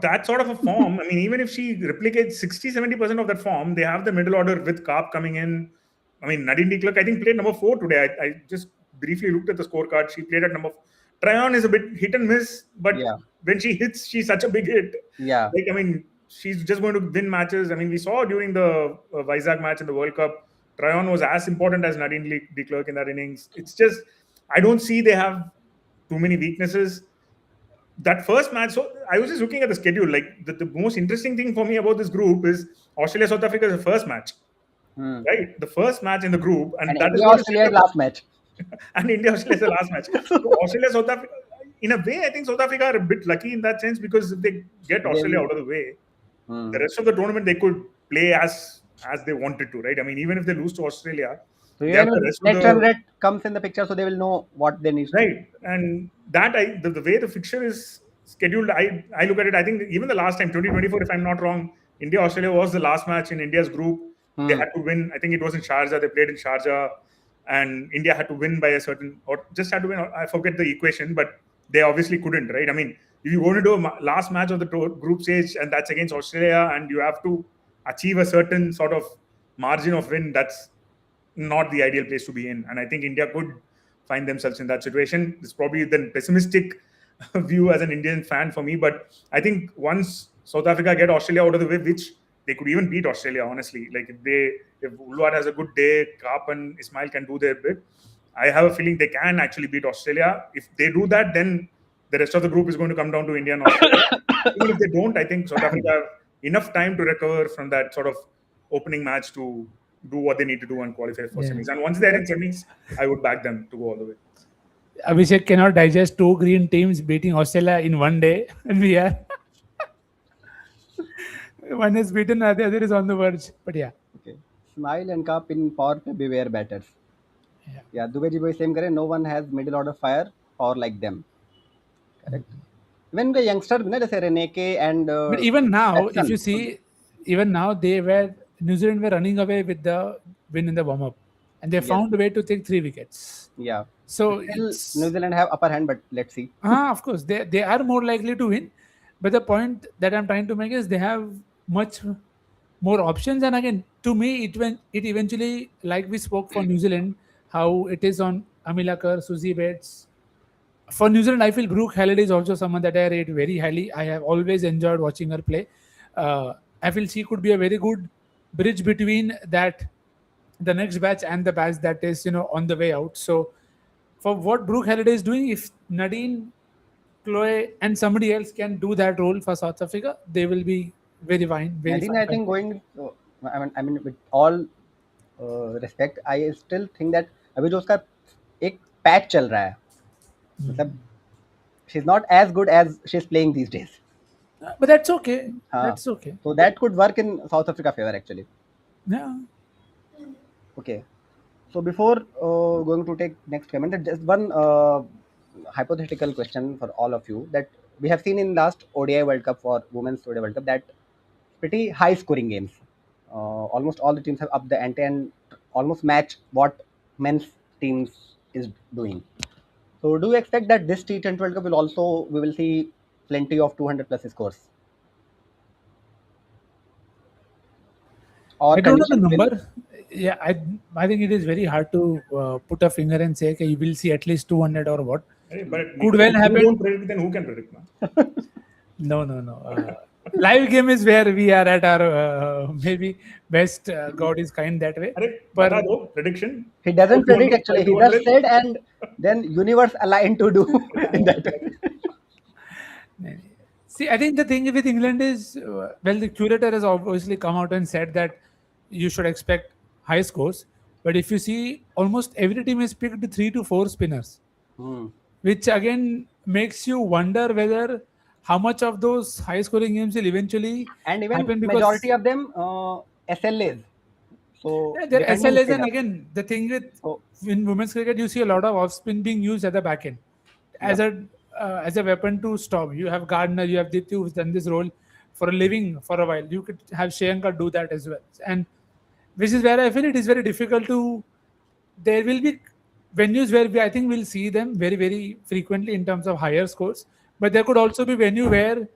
that sort of a form, I mean, even if she replicates 60-70% of that form, they have the middle order with Karp coming in. I mean, Nadine de Klerk, I think, played number 4 today. I just briefly looked at the scorecard. She played at number 4. Tryon is a bit hit and miss, but Yeah. when she hits, she's such a big hit. Yeah. Like, I mean, she's just going to win matches. I mean, we saw during the Vizag match in the World Cup, Tryon was as important as Nadine de Klerk in that innings. It's just, I don't see they have too many weaknesses. That first match, so I was just looking at the schedule. Like the most interesting thing for me about this group is Australia South Africa is the first match, right? The first match in the group, and that India is Australia last match. And India Australia is the last match. So Australia South Africa, in a way, I think South Africa are a bit lucky in that sense, because if they get Australia out of the way, the rest of the tournament they could play as they wanted to, right? I mean, even if they lose to Australia, So they have even the if rest of next the run rate comes in the picture, so they will know what they need to do. right. And that the way the fixture is scheduled, I look at it. I think even the last time 2024, if I'm not wrong, India Australia was the last match in India's group. They had to win. I think it was in Sharjah. They played in Sharjah, and India had to win by a certain, or just had to win. I forget the equation, but they obviously couldn't, right? I mean, if you go to do a last match of the group stage, and that's against Australia, and you have to achieve a certain sort of margin of win, that's not the ideal place to be in. And I think India could find themselves in that situation. It's probably the pessimistic view as an Indian fan for me, but I think once South Africa get Australia out of the way, which they could even beat Australia, honestly. Like if Ulwar has a good day, Karp and Ismail can do their bit, I have a feeling they can actually beat Australia. If they do that, then the rest of the group is going to come down to India and Australia. Even if they don't, I think South Africa have enough time to recover from that sort of opening match to do what they need to do and qualify for semis. And once they're in semis, I would back them to go all the way. Abhishek cannot digest 2 green teams beating Australia in one day, and we are one is beaten, the other is on the verge. But yeah. Okay. Smile and Cup in power play, beware batters. Yeah. Dubey ji boy same kare. No one has middle order fire power like them. Correct. Even the youngster, like Reneke and. But even now, Watson. if you see, even now New Zealand were running away with the win in the warm up, and they found a way to take 3 wickets. Yeah. So New Zealand have upper hand, but let's see. Of course, they are more likely to win. But the point that I'm trying to make is they have much more options. And again, to me, it eventually, like we spoke for New Zealand, how it is on Amila Kerr, Suzie Bates. For New Zealand, I feel Brooke Halliday is also someone that I rate very highly. I have always enjoyed watching her play. I feel she could be a very good bridge between the next batch and the batch that is on the way out. So for what Brooke Halliday is doing, if Nadine, Chloe and somebody else can do that role for South Africa, they will be very fine. Nadine, I think going. I mean, with all respect, I still think that अभी जो उसका एक patch चल रहा है, मतलब she's not as good as she's playing these days. But that's okay. That's okay. So that could work in South Africa favor actually. Yeah. Okay. So before going to take next comment, just one hypothetical question for all of you, that we have seen in last ODI World Cup for Women's ODI World Cup that pretty high scoring games. Almost all the teams have upped the ante and almost match what men's teams is doing. So do you expect that this T20 World Cup we will see plenty of 200 plus scores? Or I don't know the number. Yeah, I think it is very hard to put a finger and say, okay, you will see at least 200 or what. But could well happen. If you don't predict, then who can predict? No. Live game is where we are at our maybe best. God is kind that way. But prediction. He doesn't predict actually. He just said, and then universe aligned to do in that way. See, I think the thing with England is, the curator has obviously come out and said that you should expect high scores. But if you see, almost every team has picked 3 to 4 spinners, which again makes you wonder whether how much of those high scoring games will eventually and even happen, because majority of them SLAs. So Their defending SLAs, and spinner. again, the thing with So in women's cricket, you see a lot of off spin being used at the back end yeah, as a weapon to stop. You have Gardner, you have Dipti, who's done this role for a living for a while. You could have Shankar do that as well, and which is where I feel it is very difficult to. There will be venues where I think we'll see them very very frequently in terms of higher scores, but there could also be venue where,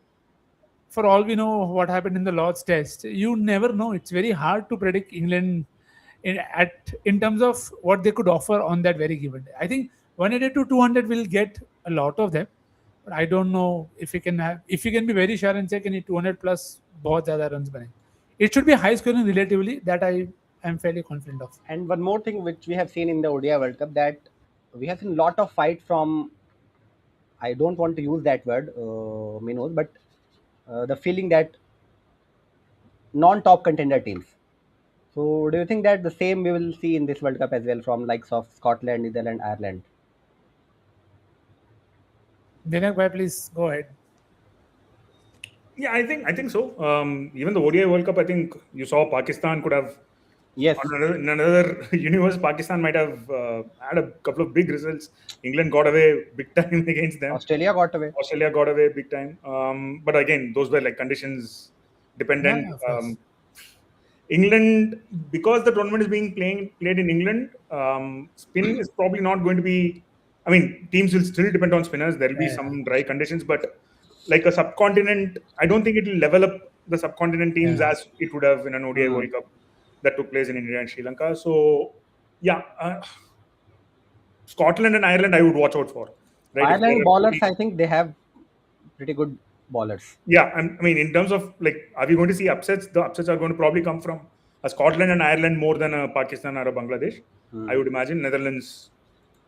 for all we know what happened in the Lord's Test, you never know. It's very hard to predict England in terms of what they could offer on that very given day. I think 180 to 200 will get a lot of them, but I don't know if you can be very sure and say can 200 plus बहुत ज़्यादा runs बने. It should be high scoring relatively. That I am fairly confident of. and one more thing which we have seen in the ODI World Cup, that we have seen a lot of fight from, I don't want to use that word, Minnows, but the feeling that non-top contender teams. So do you think that the same we will see in this World Cup as well from likes of Scotland, Netherlands, Ireland? Dinak bhai, please go ahead. Yeah, I think so. Even the ODI World Cup, I think you saw Pakistan could have. Yes. In another universe, Pakistan might have had a couple of big results. England got away big time against them. Australia got away. Australia got away big time. But again, those were like conditions dependent. Yeah, of course. England, because the tournament is being played in England, spin is probably not going to be. I mean, teams will still depend on spinners. There will be some dry conditions, but like a subcontinent, I don't think it will level up the subcontinent teams as it would have in an ODI World Cup that took place in India and Sri Lanka. So, yeah, Scotland and Ireland, I would watch out for. Right? Ireland bowlers, I think they have pretty good bowlers. Yeah, I mean, in terms of like, are we going to see upsets? The upsets are going to probably come from a Scotland and Ireland more than a Pakistan or a Bangladesh. I would imagine Netherlands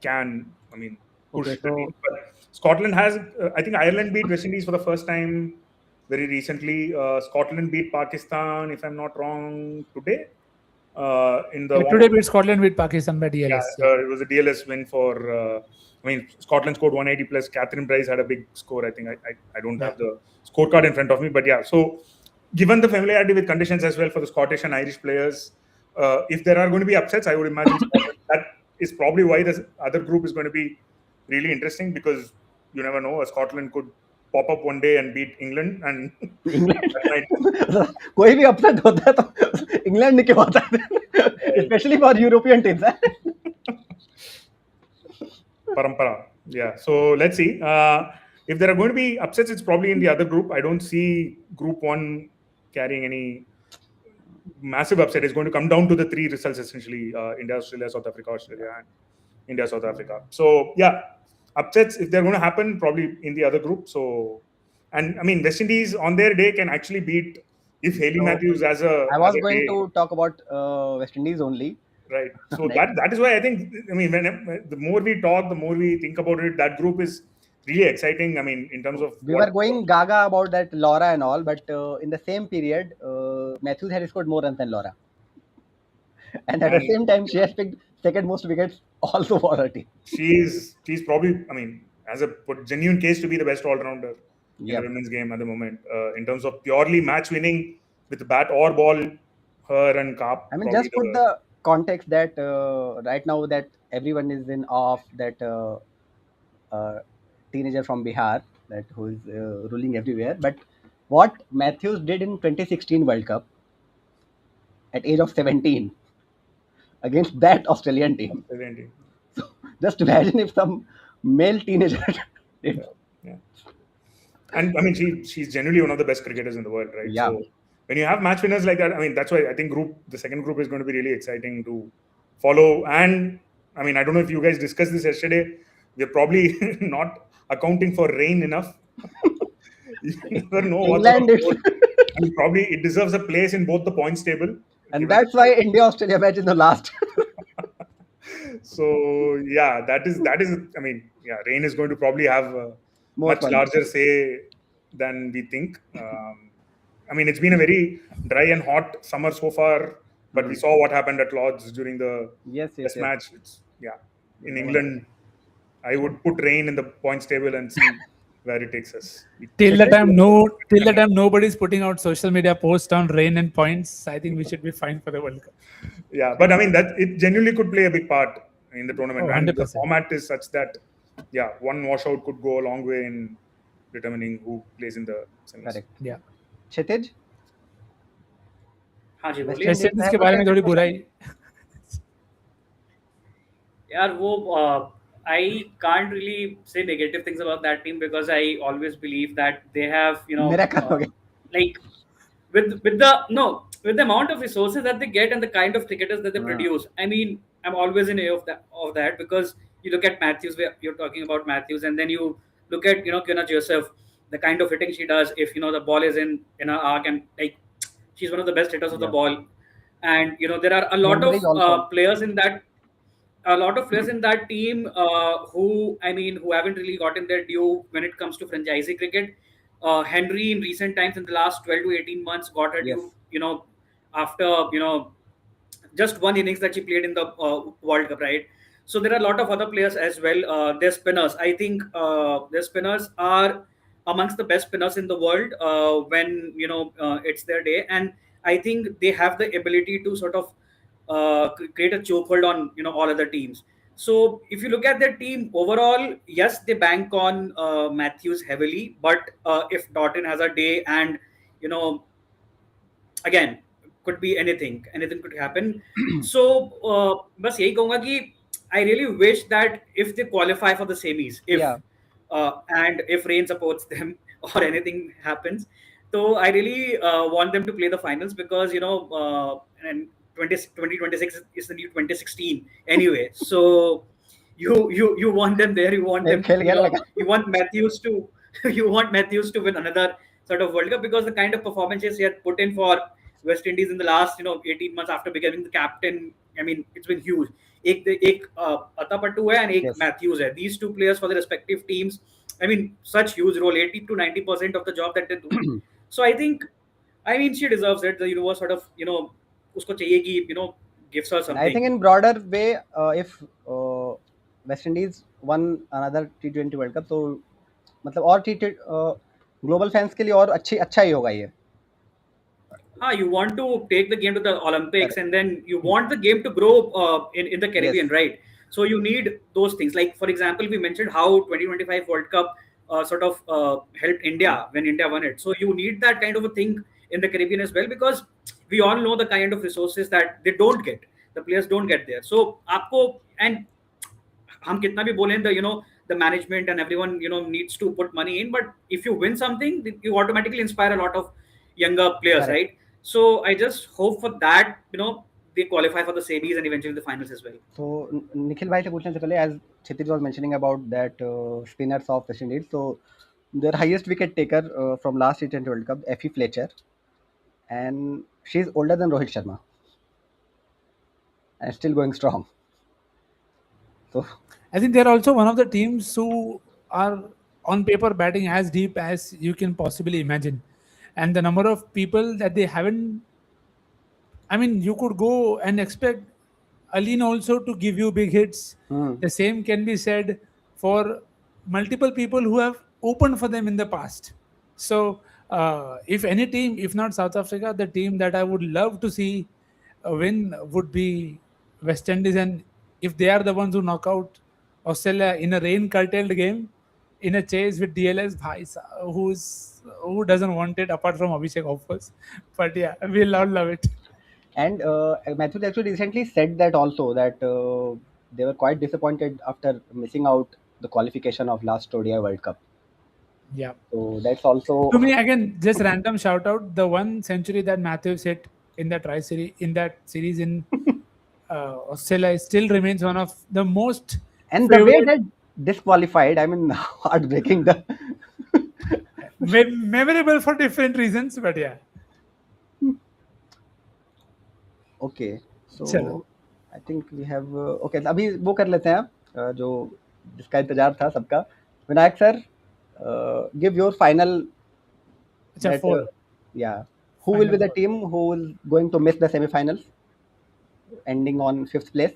can, I mean, push the team. But Scotland has, I think Ireland beat West Indies for the first time very recently. Scotland beat Pakistan, if I'm not wrong, today. Today beat Scotland with Pakistan by DLS. Yeah, it was a DLS win for. I mean, Scotland scored 180 plus. Catherine Bryce had a big score. I think I don't have the scorecard in front of me, but yeah. So, given the familiarity with conditions as well for the Scottish and Irish players, if there are going to be upsets, I would imagine that is probably why the other group is going to be really interesting, because you never know. Scotland could pop up one day and beat England, and कोई भी upset होता है तो England ने क्यों होता है, especially for European teams. Parampara. Yeah. So let's see. If there are going to be upsets, it's probably in the other group. I don't see Group 1 carrying any massive upset. It's going to come down to the three results essentially: India, Australia, South Africa, Australia, and India, South Africa. So yeah, upsets, if they're going to happen, probably in the other group. So, and I mean, West Indies on their day can actually beat if Haley Matthews as a. I was going to talk about West Indies only. Right. So that is why I think, I mean, the more we talk, the more we think about it, that group is really exciting. I mean, in terms of. We were going gaga about that Laura and all, but in the same period, Matthews had scored more runs than Laura. And at the same time, she has picked second most wickets also for her team. She's probably, I mean, has a genuine case to be the best all-rounder in the women's game at the moment. In terms of purely match winning with bat or ball, her and Kaap. I mean, just put the context that right now that everyone is in awe of that teenager from Bihar that who is ruling everywhere. But what Matthews did in 2016 World Cup at age of 17 against that Australian team. So just imagine if some male teenager did. Yeah. And I mean, she's generally one of the best cricketers in the world, right? Yeah. So when you have match winners like that, I mean, that's why I think the second group is going to be really exciting to follow. And I mean, I don't know if you guys discussed this yesterday. We're probably not accounting for rain enough. You never know what's going on. And probably it deserves a place in both the points table. And that's why India-Australia match is the last. So yeah, that is. I mean, yeah, rain is going to probably have a much larger say than we think. I mean, it's been a very dry and hot summer so far, but we saw what happened at Lord's during the test match. In England, I would put rain in the points table and see where it takes us. Till the time nobody's putting out social media posts on rain and points, I think we should be fine for the World Cup. Yeah, but I mean that it genuinely could play a big part in the tournament, Oh, and the 100%. format is such that one washout could go a long way in determining who plays in the semis. Correct. Yeah. क्षितिज हाँ जी waste बोलिए West Indies Indies है के कुछ बारे में थोड़ी ऐसे बुराई यार वो I can't really say negative things about that team because I always believe that they have Miracle हो गया. like with the amount of resources that they get and the kind of cricketers that they produce. I mean, I'm always in awe of that because you look at Matthews, where you're talking about Matthews, and then you look at Kiana Joseph, the kind of hitting she does if the ball is in her arc, and like she's one of the best hitters of the Yeah. ball. And there are a lot Cambridge of also. players in that team who haven't really gotten their due when it comes to franchisee cricket. Henry in recent times, in the last 12 to 18 months, got her Yes. due. After just one innings that she played in the World Cup, right? So there are a lot of other players as well. Their spinners, I think, their spinners are amongst the best spinners in the world when it's their day, and I think they have the ability to sort of create a chokehold on all other teams. So if you look at their team overall, yes, they bank on Matthews heavily, but if Doughton has a day, and again, could be anything could happen. So बस यही कहूंगा कि I really wish that if they qualify for the semis, if Yeah. and if rain supports them or anything happens, so I really want them to play the finals because and 2026 is the new 2016 anyway. So you want them there. You want them. खेल गया लगा. You want Matthews to you want Matthews to win another sort of World Cup because the kind of performances he had put in for West Indies in the last 18 months after becoming the captain. I mean, it's been huge. एक अतापट्टू है and एक Yes. Matthews है. These two players for the respective teams. I mean, such huge role, 80 to 90% of the job that they do. So I think, she deserves it. The universe sort of उसको चाहिए कि gives her something. I think in broader way, if West Indies won another T20 World Cup, तो मतलब और global fans के लिए और अच्छा ही होगा ये. You want to take the game to the Olympics, and then you want the game to grow in the Caribbean, Yes. right? So you need those things. Like, for example, we mentioned how 2025 World Cup sort of helped India when India won it. So you need that kind of a thing in the Caribbean as well, because we all know the kind of resources that they don't get. The players don't get there. So आपको and हम कितना भी बोलें the management and everyone needs to put money in, but if you win something, you automatically inspire a lot of younger players. Correct. Right? So I just hope for that they qualify for the semis and eventually the finals as well. So Nikhil भाई से पूछने से पहले, as Kshitij was mentioning about that spinners of West Indies, so their highest wicket taker from last T20 World Cup, Effie Fletcher, and she's older than Rohit Sharma and still going strong. So I think they're also one of the teams who are on paper batting as deep as you can possibly imagine. And the number of people that they haven't, I mean, you could go and expect Aline also to give you big hits. The same can be said for multiple people who have opened for them in the past. So, if any team, if not South Africa, the team that I would love to see win would be West Indies. And if they are the ones who knock out Australia in a rain curtailed game, in a chase with DLS, who doesn't want it apart from Abhishek, of course. But yeah, we'll all love it. and Matthews actually recently said that also that they were quite disappointed after missing out the qualification of last ODI World Cup. Yeah. So that's also To me, again, just random shout out, the one century that Matthews hit in that series in Australia still remains one of the most and the way favorite, that disqualified, I mean, heartbreaking. The memorable for different reasons, but yeah. okay, so चलो. I think we have okay. अभी वो कर लेते हैं आप जो जिसका इंतजार था सबका. Vinayak sir, give your final. अच्छा, that, four. yeah, who will be Final the team who is going to miss the semi-finals, ending on 5th place?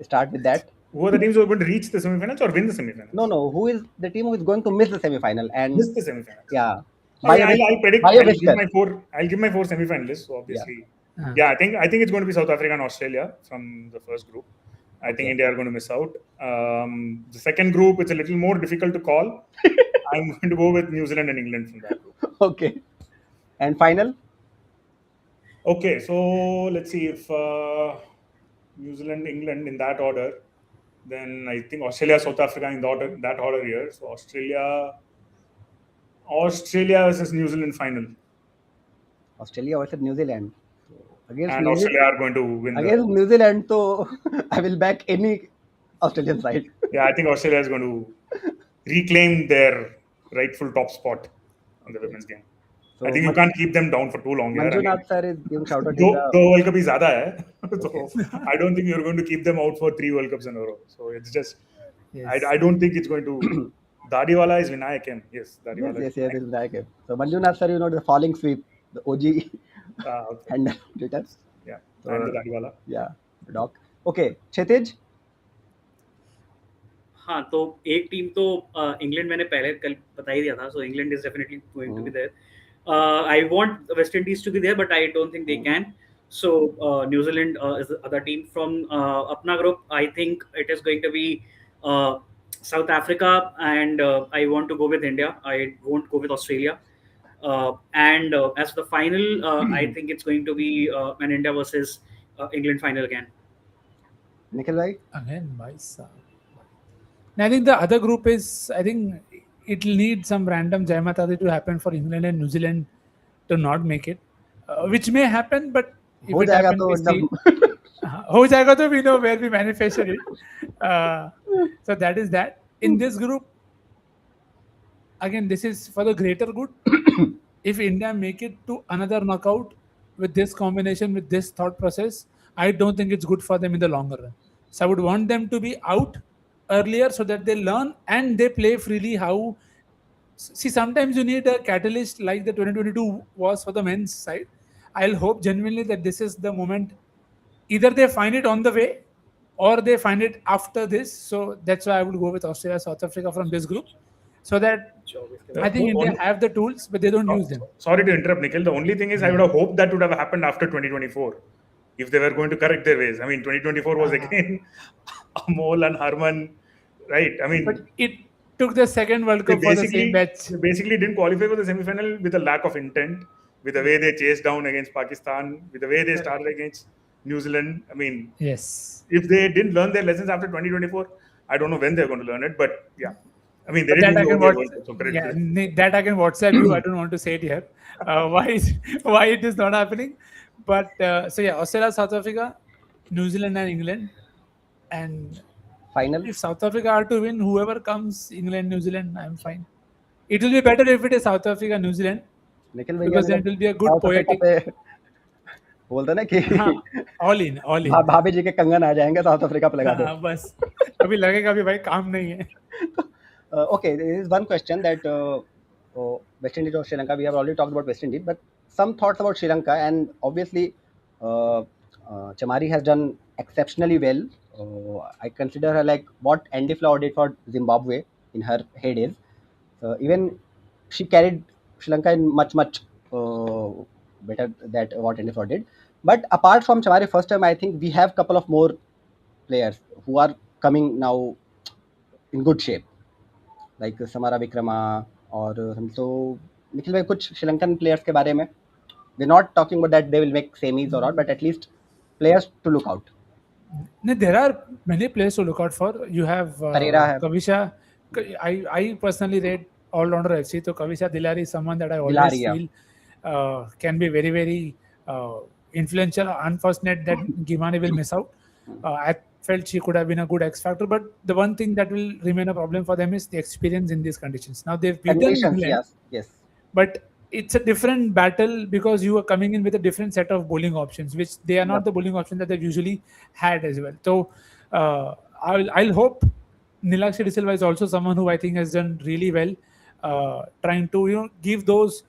Start with that. Who are the teams who are going to reach the semi-finals or win the semi-finals? No. Who is the team who is going to miss the semi-final and Miss the semi-finals. yeah, I mean, I'll predict. by a I'll give whisker. my four. I'll give my four semi-finalists. So obviously, Uh-huh. yeah, I think it's going to be South Africa and Australia from the first group. I think Okay. India are going to miss out. The second group, it's a little more difficult to call. I'm going to go with New Zealand and England from that group. Okay. And final? Okay, so let's see if New Zealand, England in that order. Then I think Australia, South Africa in that order here. So Australia versus New Zealand final. Australia versus New Zealand. Against And New Australia Zealand, are going to win against New Zealand, so I will back any Australian side. Yeah, I think Australia is going to reclaim their rightful top spot in the women's game. So I think you can't keep them down for too long. Manjunath sir is giving shout out in the. The World Cup is ज़्यादा है, so I don't think you're going to keep them out for 3 World Cups in a row. So it's just, Yes. I don't think it's going to. Dadiwala is Vinayak M. Yes, Dadiwala. Yes, it is like it. So Manjunath sir, the falling sweep, the OG Okay. handle Twitter. Yeah, So, and the Dadiwala. Yeah, doc. Okay, क्षितिज. हाँ, तो एक team तो England मैंने पहले कल बता ही दिया था, so England is definitely going to be there. I want West Indies to be there, but I don't think they can. So New Zealand is the other team from अपना group. I think it is going to be South Africa, and I want to go with India. I won't go with Australia. And as the final, I think it's going to be an India versus England final again. Nikhil bhai. Again, I think the other group is, I think it'll need some random Jai Mata Di to happen for England and New Zealand to not make it, which may happen, but if हो it जाएगा happens, तो we see. एकदम हो जाएगा तो we know where we manifested it. So that is that. In this group, again, this is for the greater good. If India make it to another knockout with this combination, with this thought process, I don't think it's good for them in the longer run. So I would want them to be out earlier so that they learn and they play freely how. See, sometimes you need a catalyst like the 2022 was for the men's side. I'll hope genuinely that this is the moment. Either they find it on the way or they find it after this. So that's why I would go with Australia, South Africa from this group. So that I think India have the tools, but they don't use them. Sorry to interrupt, Nikhil. The only thing is, I would have hoped that would have happened after 2024 if they were going to correct their ways. I mean, 2024 was again Amol and Harman, right? I mean, but it took the second World Cup for the same batch. They basically didn't qualify for the semi-final with a lack of intent, with the way they chased down against Pakistan, with the way they started against New Zealand. I mean, yes, if they didn't learn their lessons after 2024, I don't know when they're going to learn it. But yeah, I mean, they that didn't I can know that I can WhatsApp you. I don't want to say it here. Why it is not happening? But so yeah, Australia, South Africa, New Zealand, and England, and final. if South Africa are to win, whoever comes, England, New Zealand, I'm fine. It will be better if it is South Africa, New Zealand, Nikhil because then it will be a good South Africa poetic. पे बोलते ना कि all in. भाभी जी के कंगन आ जाएंगे south Africa पे लगा दो. बस अभी लगेगा अभी भाई काम नहीं है. Okay, there is one question that West Indies or Sri Lanka. We have already talked about West Indies, but some thoughts about Sri Lanka, and obviously Chamari has done exceptionally well. I consider her like what Andy Flower did for Zimbabwe in her heydays. Even she carried Sri Lanka in much better than what Andy Flower did. But apart from Chamari, first time I think we have couple of more players who are coming now in good shape, like Samara Vikrama or so. Nikhil bhai, कुछ Sri Lankan players के बारे में, we're not talking about that they will make semis or not, but at least players to look out. No, there are many players to look out for. You have Kavisha. I personally rate all-rounder FC. So Kavisha Dilari is someone that I always feel can be very, very influential. Unfortunate that Gimani will miss out. I felt she could have been a good X factor, but the one thing that will remain a problem for them is the experience in these conditions. Now they've beaten England, yes, but it's a different battle because you are coming in with a different set of bowling options, which they are not the bowling options that they've usually had as well. So I'll hope Nilakshi De Silva is also someone who I think has done really well, trying to give those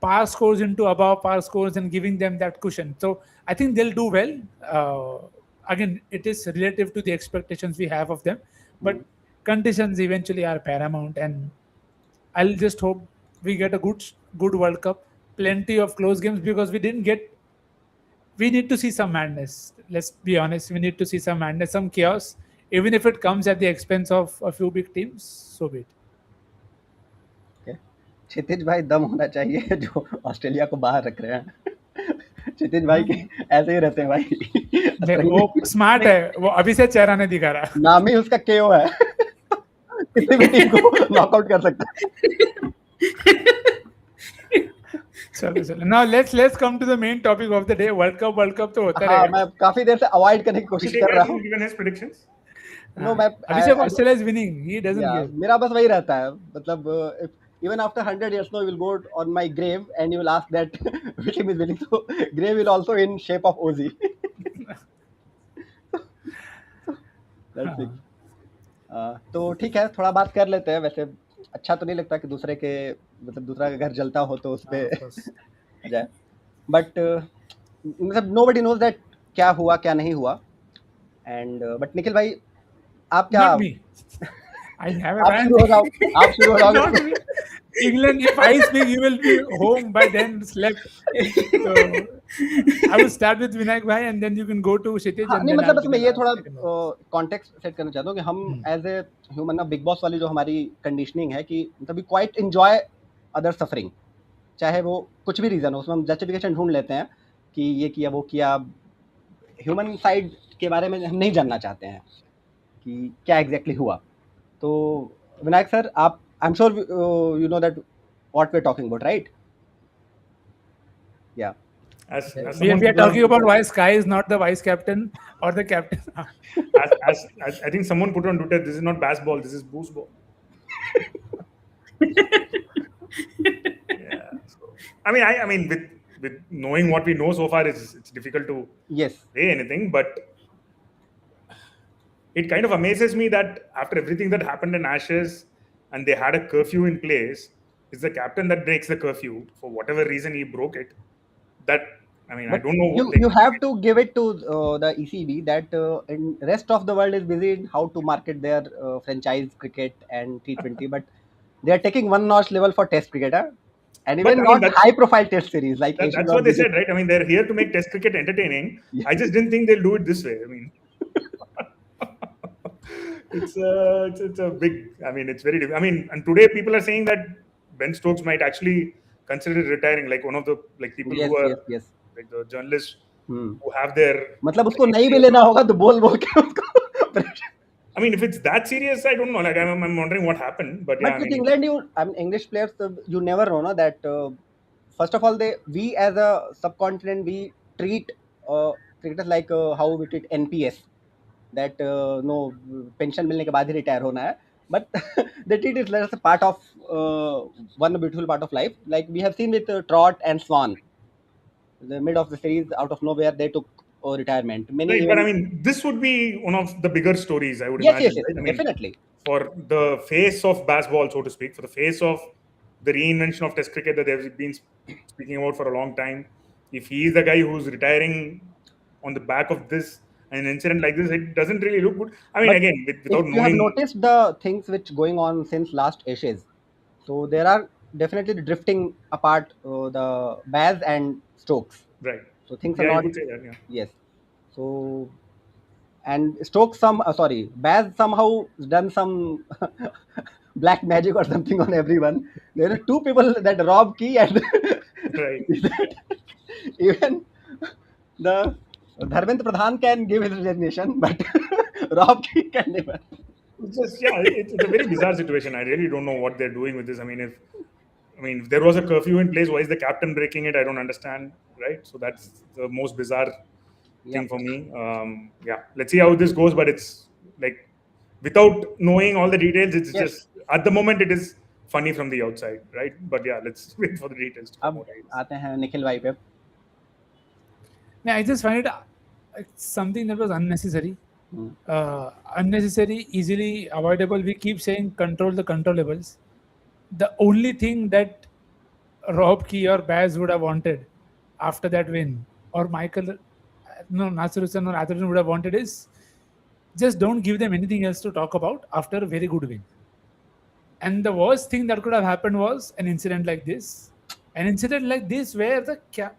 par scores into above par scores and giving them that cushion. So I think they'll do well. again, it is relative to the expectations we have of them, but conditions eventually are paramount, and I'll just hope we get a good World Cup, plenty of close games, because we need to see some madness. Let's be honest, we need to see some madness, some chaos, even if it comes at the expense of a few big teams. So be it. Okay. क्षितिज भाई दम होना चाहिए जो Australia को बाहर रख रहे हैं। क्षितिज भाई के ऐसे ही रहते हैं भाई। वो स्मार्ट है, वो अभी से चेहरा नहीं दिखा रहा। नाम ही उसका केओ है। किसी भी टीम को नॉकआउट कर सकता है। चलो now let's come to the main topic of the day. World Cup तो होता रहेगा। मैं काफी देर से अवॉइड करने की कोशिश कर रहा हूँ। Given his predictions? No, मैं अभिषेक Australia is winning. He doesn't give. मेरा बस वही रहता है, मतलब even after 100 years now, you will go on my grave and you will ask that which team is winning. So grave will also in shape of Ozzy. That's it. तो ठीक है, थोड़ा बात कर लेते हैं। वैसे अच्छा तो नहीं लगता कि दूसरे के मतलब दूसरा का घर जलता हो तो उस पे जाए, बट मतलब nobody knows that क्या हुआ क्या नहीं हुआ। एंड बट निखिल भाई आप क्या Not me. I have a आप शुरू हो जाओ, आप शुरू हो Not जाओ। me. England, if I speak, you will be home by then, slept. So I will start with Vinayak bhai and then you can go to Kshitij. हाँ, and नहीं then मतलब I'll बस मैं give ये the थोड़ा second one. Context set करना चाहता हूँ कि हम एज ए ह्यूमन ना बिग बॉस वाली जो हमारी कंडीशनिंग है कि मतलब we quite enjoy other suffering, चाहे वो कुछ भी रीजन हो, उसमें हम जस्टिफिकेशन ढूंढ लेते हैं कि ये किया वो किया। ह्यूमन साइड के बारे में हम नहीं जानना चाहते हैं कि क्या एग्जैक्टली हुआ। तो विनायक सर, आप I am sure you know that what we are talking about, right? Yeah As We someone are talking about why Sky is not the vice captain or the captain. as I think someone put on Twitter, this is not baseball, this is boost ball. Yeah. So, I mean, with knowing what we know so far, it's difficult to yes, say anything. But it kind of amazes me that after everything that happened in Ashes, and they had a curfew in place, it's the captain that breaks the curfew for whatever reason he broke it. That I mean, I but don't know. you have to give it to the ECB that in rest of the world is busy in how to market their franchise cricket and T20, but they are taking one notch level for Test cricket, huh? And But, even I mean, not high profile Test series like Asian that's or what they BC. said, right? I mean, they're here to make Test cricket entertaining. Yeah. I just didn't think they'll do it this way. I mean, it's a big. I mean, it's very. I mean, and today people are saying that Ben Stokes might actually consider retiring, like one of the people Yes, who are yes. like the journalists Hmm. who have their. मतलब उसको नहीं भी लेना होगा तो बोल के उसको। I mean, if it's that serious, I don't know. Like, I'm wondering what happened. But yeah, But with England, English players, you never know, no, that first of all, we as a subcontinent, we treat cricketers like how we treat NPS, that no pension मिलने के बाद ही retire होना है, but they treat it as a part of one beautiful part of life. Like we have seen with Trot and Swan, the mid of the series, out of nowhere they took retirement. Many right, even, but I mean, this would be one of the bigger stories, I would yes, imagine. yes, Right? I mean, definitely. for the face of baseball, so to speak, for the face of the reinvention of Test cricket that they've been speaking about for a long time. If he's the guy who's retiring on the back of this, an incident like this, it doesn't really look good. I mean, But again, without if you have knowing, noticed the things which going on since last Ashes, so there are definitely drifting apart the Baz and Stokes. right? So things are Yeah, you not, could say that. Yeah. yes. So and Stokes Baz somehow done some black magic or something on everyone. There are two people that Rob Key and Right. even the Dharmendra Pradhan can give his resignation, but Rob Key can never. It's just it's a very bizarre situation. I really don't know what they're doing with this. I mean, if there was a curfew in place, why is the captain breaking it? I don't understand. Right. So that's the most bizarre thing for me. Yeah. Let's see how this goes. But it's like without knowing all the details, it's Yes. just at the moment it is funny from the outside, right? But yeah, let's wait for the details. अब आते हैं निखिल भाई पे। Yeah, I just find it something that was unnecessary. Unnecessary, easily avoidable. We keep saying control the controllables. The only thing that Rob Key or Baz would have wanted after that win, or Michael, Natsurusan or Atherton would have wanted is just don't give them anything else to talk about after a very good win. And the worst thing that could have happened was an incident like this. An incident like this where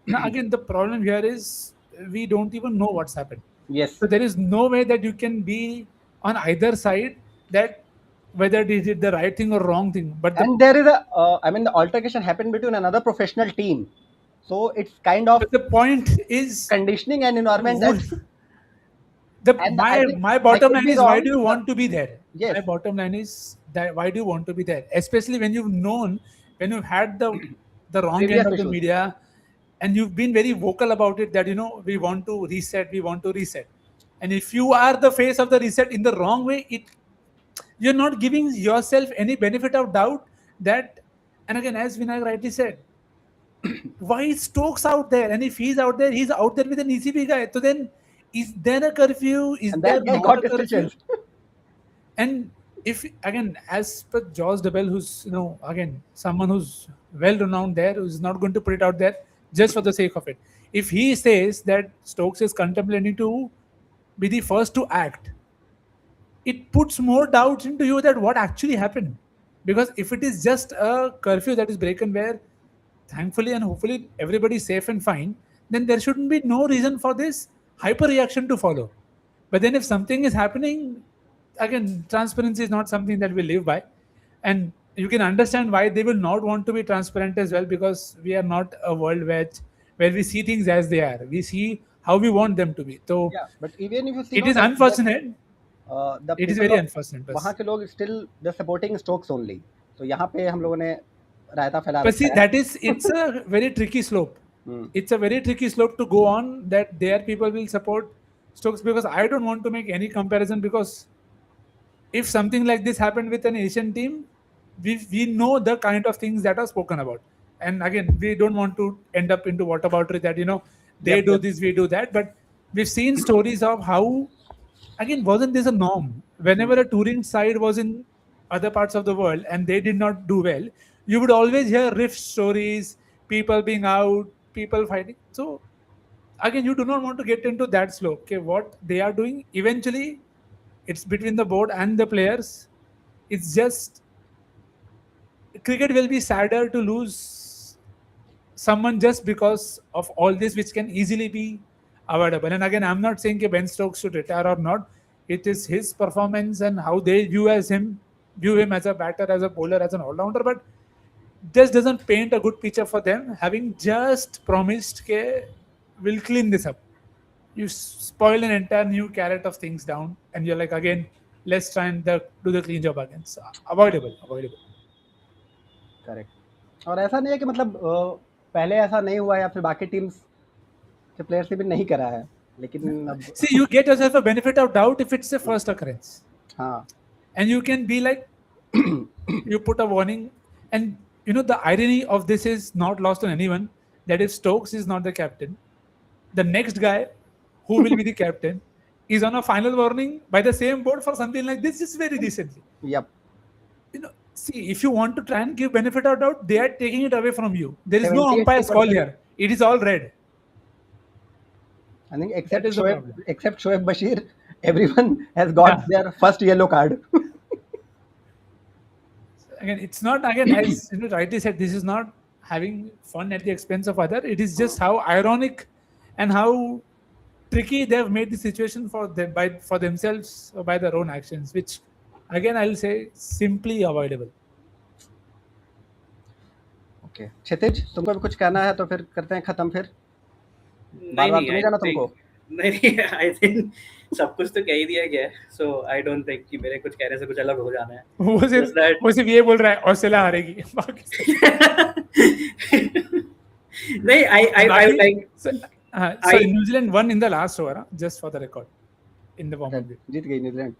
now again the problem here is we don't even know what's happened. Yes. So there is no way that you can be on either side that whether they did the right thing or wrong thing. But And there is the altercation happened between another professional team. So it's kind of the point is conditioning and environment my bottom line is why do you want to be there? Yes. My bottom line is that why do you want to be there? Especially when you've had the wrong Previous end of the issues. media and you've been very vocal about it that we want to reset. And if you are the face of the reset in the wrong way, you're not giving yourself any benefit of doubt that, and again, as Vinayak rightly said, why is Stokes out there? And if he's out there with an ECB guy. So then, is there a curfew? Is And there that guy not got a curfew? stitches. And if again, as per George Debel, who's again someone who's well renowned there, who's not going to put it out there just for the sake of it. If he says that Stokes is contemplating to be the first to act, it puts more doubts into you that what actually happened. Because if it is just a curfew that is broken where thankfully and hopefully everybody is safe and fine, then there shouldn't be no reason for this hyper reaction to follow. But then if something is happening, again, transparency is not something that we live by. And you can understand why they will not want to be transparent as well, because we are not a world where we see things as they are. We see how we want them to be. So Yeah, but even if you see, it is unfortunate. the It is people very of- unfortunate. वहाँ के लोग still they're supporting Stokes only. So यहाँ पे हम लोगों ने रायता फैला But see, रखा है. it's a very tricky slope. It's a very tricky slope to go on that their people will support Stokes, because I don't want to make any comparison, because if something like this happened with an Asian team, we know the kind of things that are spoken about. And again, we don't want to end up into whataboutery that, they Yep, do yep. this, we do that. But we've seen stories of how, again, wasn't this a norm? Whenever a touring side was in other parts of the world and they did not do well, you would always hear rift stories, people being out, people fighting. So again, you do not want to get into that slope. Okay, what they are doing, eventually it's between the board and the players. It's just cricket will be sadder to lose someone just because of all this, which can easily be avoidable. And again, I'm not saying that Ben Stokes should retire or not. It is his performance and how they view him as a batter, as a bowler, as an all-rounder. But this doesn't paint a good picture for them, having just promised that we'll clean this up. You spoil an entire new carrot of things down, and you're like, again, let's try and do the clean job again. So, avoidable. Correct. और ऐसा नहीं है कि मतलब पहले ऐसा नहीं हुआ या फिर बाकी टीम्स के प्लेयर्स ने भी नहीं करा है, लेकिन अब See, you get yourself a benefit of doubt if it's the first occurrence. हाँ, And you can be like, you put a warning. And, the irony of this is not lost on anyone, that if Stokes is not the captain, the next guy who will be the captain is on a final warning by the same board for something like this just very recently. yep. See, if you want to try and give benefit of doubt, they are taking it away from you. There is no 78% umpire's call here. It is all red. I think That is the problem. except Shoaib Bashir, everyone has got their first yellow card. Again, it's not, again, as rightly said, this is not having fun at the expense of other. It is just how ironic and how tricky they have made the situation for themselves or by their own actions, which again I'll say simply avoidable. Okay. क्षितिज, तुमको भी कुछ कहना है तो फिर करते हैं खत्म फिर. नहीं बार-बार तो नहीं जाना तुमको. नहीं, आई थिंक सब कुछ तो कह ही दिया गया है. सो आई डोंट थिंक कि मेरे कुछ कहने से कुछ अलग हो जाना है. वो सिर्फ ये बोल रहा है ऑस्ट्रेलिया हारेगी. नहीं, I would like. So New Zealand won in the last over, just for the record, in the warm-up. जीत गई न्यूजीलैंड.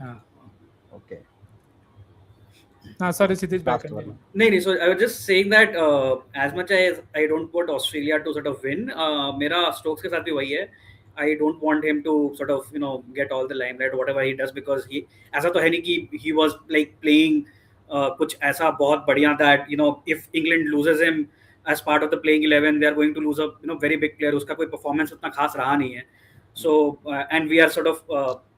हाँ. Okay. Sorry, Kshitij, back. नहीं, so I was just saying that as much as I don't want Australia to sort of win, मेरा Stokes के साथ भी वही है. I don't want him to sort of get all the limelight whatever he does, because he ऐसा तो है नहीं कि he was like playing कुछ ऐसा बहुत बढ़िया that if England loses him as part of the playing 11, they are going to lose a very big player. उसका कोई performance उतना खास रहा नहीं है. So and we are sort of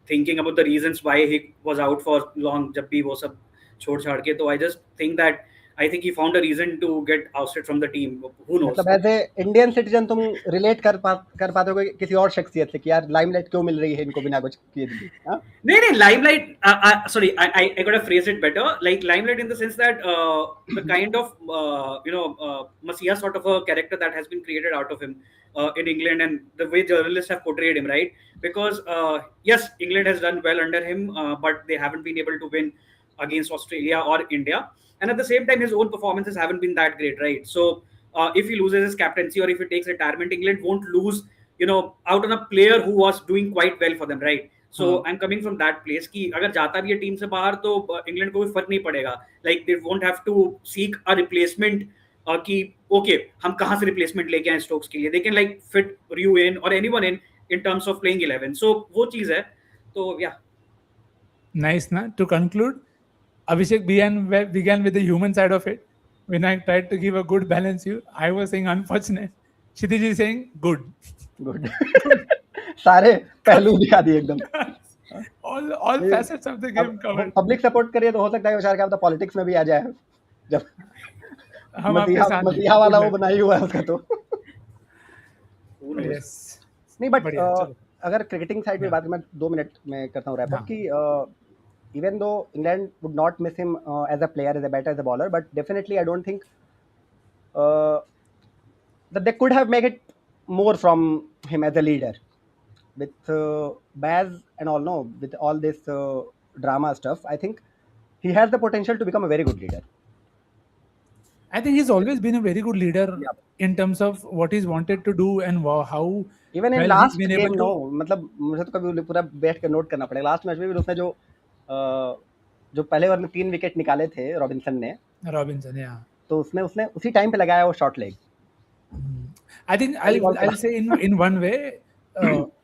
thinking about the reasons why he was out for long जब भी वो सब छोड़ छाड़ के, तो I just think that I think he found a reason to get ousted from the team. Who knows? मतलब as a Indian citizen तुम रिलेट कर पाते हो किसी और शख्सियत से कि यार लाइमलाइट क्यों मिल रही है इनको बिना कुछ किए भी? नहीं, limelight. Sorry, I gotta phrase it better. Like limelight in the sense that the kind of Messiah sort of a character that has been created out of him in England, and the way journalists have portrayed him, right? Because yes, England has done well under him, but they haven't been able to win against Australia or India, and at the same time, his own performances haven't been that great, right? So if he loses his captaincy or if he takes retirement, England won't lose, out on a player who was doing quite well for them, right? So I'm coming from that place कि अगर जाता भी है team से बाहर तो England को भी फर्क नहीं पड़ेगा. Like they won't have to seek a replacement कि okay हम कहाँ से replacement लेके आए स्टोक्स के लिए. They can like fit Ryu in or anyone in terms of playing 11. So वो चीज है. तो yeah. Nice, na? To conclude, Abhishek began with the human side of it. When I tried to give a good balance view, I was saying unfortunate. Kshitij is saying good. Good सारे पहलू दिखा दिए एकदम. all facets of the game covered. Public support करिए तो हो सकता है बेचारा क्या पता पॉलिटिक्स में भी आ जाए जब हम आपके साथ मसीहा वाला वो बना ही हुआ है उसका तो. Yes. नहीं बट बढ़िया, चलो. अगर क्रिकेटिंग साइड में बात मैं 2 मिनट में करता हूँ रैप अप कि even though England would not miss him as a player, as a batter, as a bowler, but definitely I don't think that they could have made it more from him as a leader. With Baz and all, no, with all this drama stuff, I think he has the potential to become a very good leader. I think he's always been a very good leader in terms of what he's wanted to do and how Even in well last he's been game, able to. no, मतलब मुझे तो कभी पूरा बैठ कर note करना पड़ेगा. Last match में भी उसने जो पहले ओवर में 3 विकेट निकाले थे रॉबिन्सन ने, yeah. तो उसने उसी टाइम पे लगाया वो short leg. I think I'll say in one way,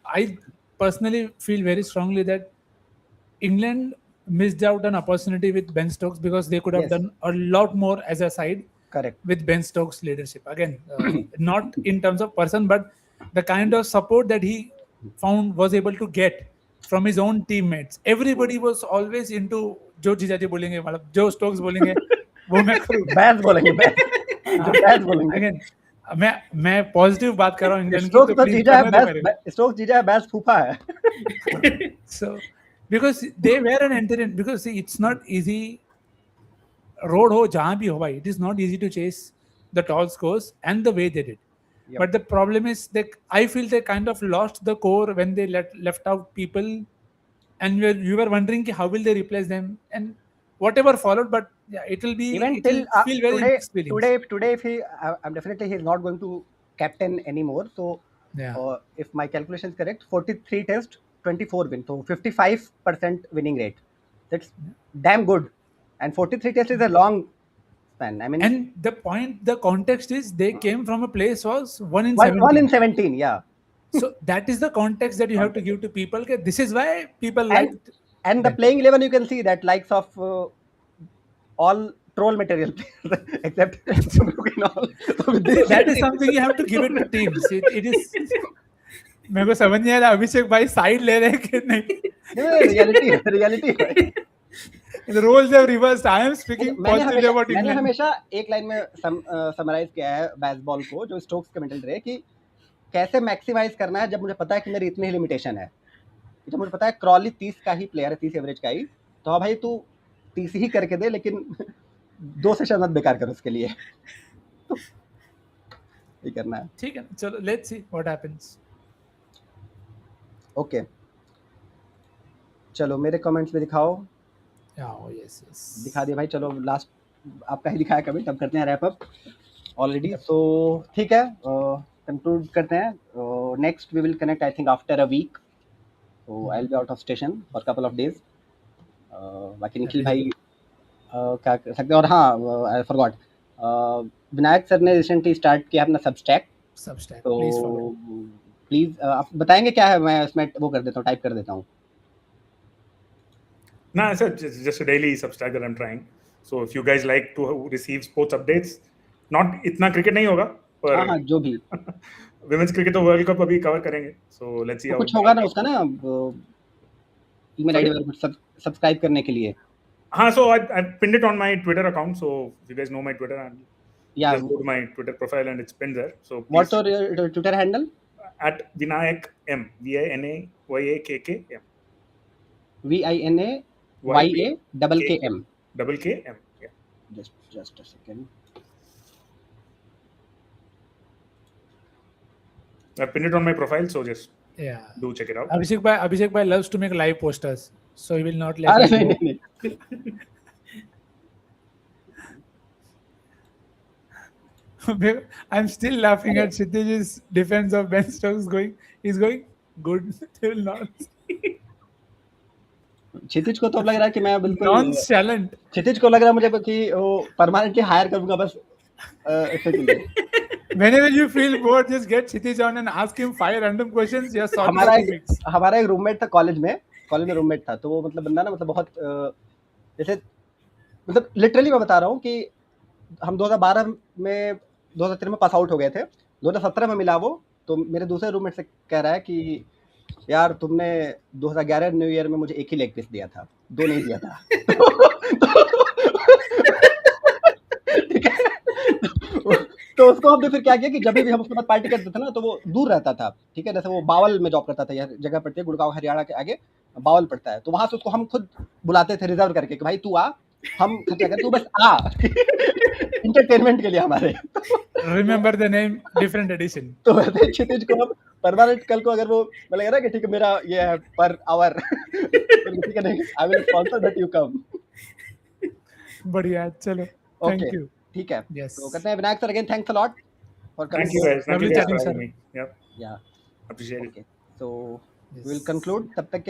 I personally feel very strongly that England missed out an opportunity with Ben Stokes because they could have Yes. done a lot more as a side. Correct. With Ben Stokes' leadership. Again, not in terms of person, but the kind of support that he found was able to get from his own teammates. Everybody was always into जो जीजाजी बोलेंगे मतलब जो Stokes बोलेंगे वो मैं करूँ. बैस बोलेंगे बैस बोलेंगे. Again, मैं पॉजिटिव बात कर रहा हूँ इंग्लैंड की. स्टोक्स तो जीजा है बैस, स्टोक्स जीजा है बैस फूफा है. So because they were an entertainment, because see, it's not easy. Road ho jahan bhi ho bhai, it is not easy to chase the tall scores and the way they did. Yep. But the problem is that I feel they kind of lost the core when they left out people, and you were wondering how will they replace them and whatever followed. But yeah, it will be Even it till will feel very inexperienced. today if he I'm definitely he's not going to captain anymore. So Yeah. If my calculation is correct, 43 test, 24 win, so 55% winning rate. That's damn good. And 43 tests is a long span. I mean, And the context is they came from a place was 1 in 1 17. in 17, yeah. So that is the context that you have to give to people. Okay, this is why people And, liked. and the playing 11, you can see that likes of all troll material players except Sumruk and all. So with this, That is something you have to give it to teams. It is. मेरे को समझ नहीं आ रहा अभिषेक भाई side ले रहे हैं कि नहीं. reality. The roles have reversed. I am speaking positively about मैंने England. हमेशा एक लाइन में समराइज किया है बेसबॉल को, जो स्टोक्स के मेंटल रहे, कि कैसे मैक्सिमाइज करना है जब मुझे पता है कि मेरी इतनी ही लिमिटेशन है. जब मुझे पता है क्रॉली 30 का ही प्लेयर है, 30 एवरेज का ही, तो हाँ भाई तू 30 ही करके दे, लेकिन 2 सेशन मत बेकार कर उसके लिए. ये करना है. ठीक है, चलो let's see what happens. Okay, चलो मेरे कमेंट्स में दिखाओ. Oh yes. दिखा दिया भाई. चलो लास्ट आपका ही दिखाया कमेंट, अब करते हैं रैप अप ऑलरेडी. सो ठीक है, कंक्लूड करते हैं. Next we will connect I think after a week. So I will be out of station for couple of days. बाकी निखिल भाई क्या कर सकते हैं. और हाँ, आई फॉरगॉट, विनायक सर ने रिसेंटली स्टार्ट किया अपना सबस्टैक. तो प्लीज आप बताएंगे क्या है. मैं उसमें वो कर देता हूँ, टाइप कर देता हूँ. No, it's just a daily Substack that I'm trying. So if you guys like to receive sports updates, not इतना cricket नहीं होगा, पर हाँ जो भी विमेंस क्रिकेट तो वर्ल्ड कप अभी कवर करेंगे, सो लेट्स सी तो हाउ कुछ होगा ना उसका ना ईमेल Sorry? आईडी पर सब्सक्राइब करने के लिए. हाँ, so I pinned it on my Twitter account, so if you guys know my Twitter, and Yeah. just go to my Twitter profile and it's pinned there. So What's please, your Twitter handle? at Vinayak M, VINAYAKKM. VINAYAKKM. Double KM. Yeah. Just a second. I pinned it on my profile, so just Yeah. do check it out. Abhishek bhai loves to make live posters, so he will not let अरे us go. नहीं. I'm still laughing at Kshitij's defense of Ben Stokes he's going good till not क्षितिज को तो अब लग रहा है कि मैं बिल्कुल nonchalant. क्षितिज को लग रहा है मुझे कि वो परमानेंटली हायर करूंगा बस इसके लिए. Whenever you feel bored, just get Kshitij on and ask him 5 random questions. You're sorted हमारा for 2 weeks. हमारा एक रूममेट था कॉलेज में रूममेट था, तो वो मतलब बंदा ना मतलब बहुत जैसे मतलब लिटरली मैं बता रहा हूँ कि हम 2012 में 2013 में पास आउट हो गए थे, 2017 में मिला वो, तो मेरे दूसरे रूममेट से कह रहा है कि यार तुमने 2011 न्यू ईयर में मुझे एक ही लेग पीस दिया था, 2 नहीं दिया था. ठीक है, तो उसको हमने फिर क्या किया कि जब भी हम उसके बाद पार्टी करते थे ना, तो वो दूर रहता था. ठीक है, जैसे वो बावल में जॉब करता था, यार जगह पड़ती है गुड़गांव हरियाणा के आगे बावल पड़ता है, तो वहां से उसको हम खुद बुलाते थे रिजर्व करके कि भाई तू आ, हम क्या करें, तू बस आ एंटरटेनमेंट के लिए हमारे. Remember the name, different edition. तो वैसे क्षितिज को अब परमानेंट कल को अगर वो बोलेगा ना कि ठीक है मेरा ये है पर आवर, ठीक है नहीं, I will sponsor that you come. बढ़िया, चलो. Thank okay, you. ठीक है. Yes. तो कहते हैं Vinayak sir, again thanks a lot for Thank you guys. Thank Lovely you guys chatting, for sir. having me. Yep. Yeah Appreciate it. Okay, so Yes. We will conclude. तब तक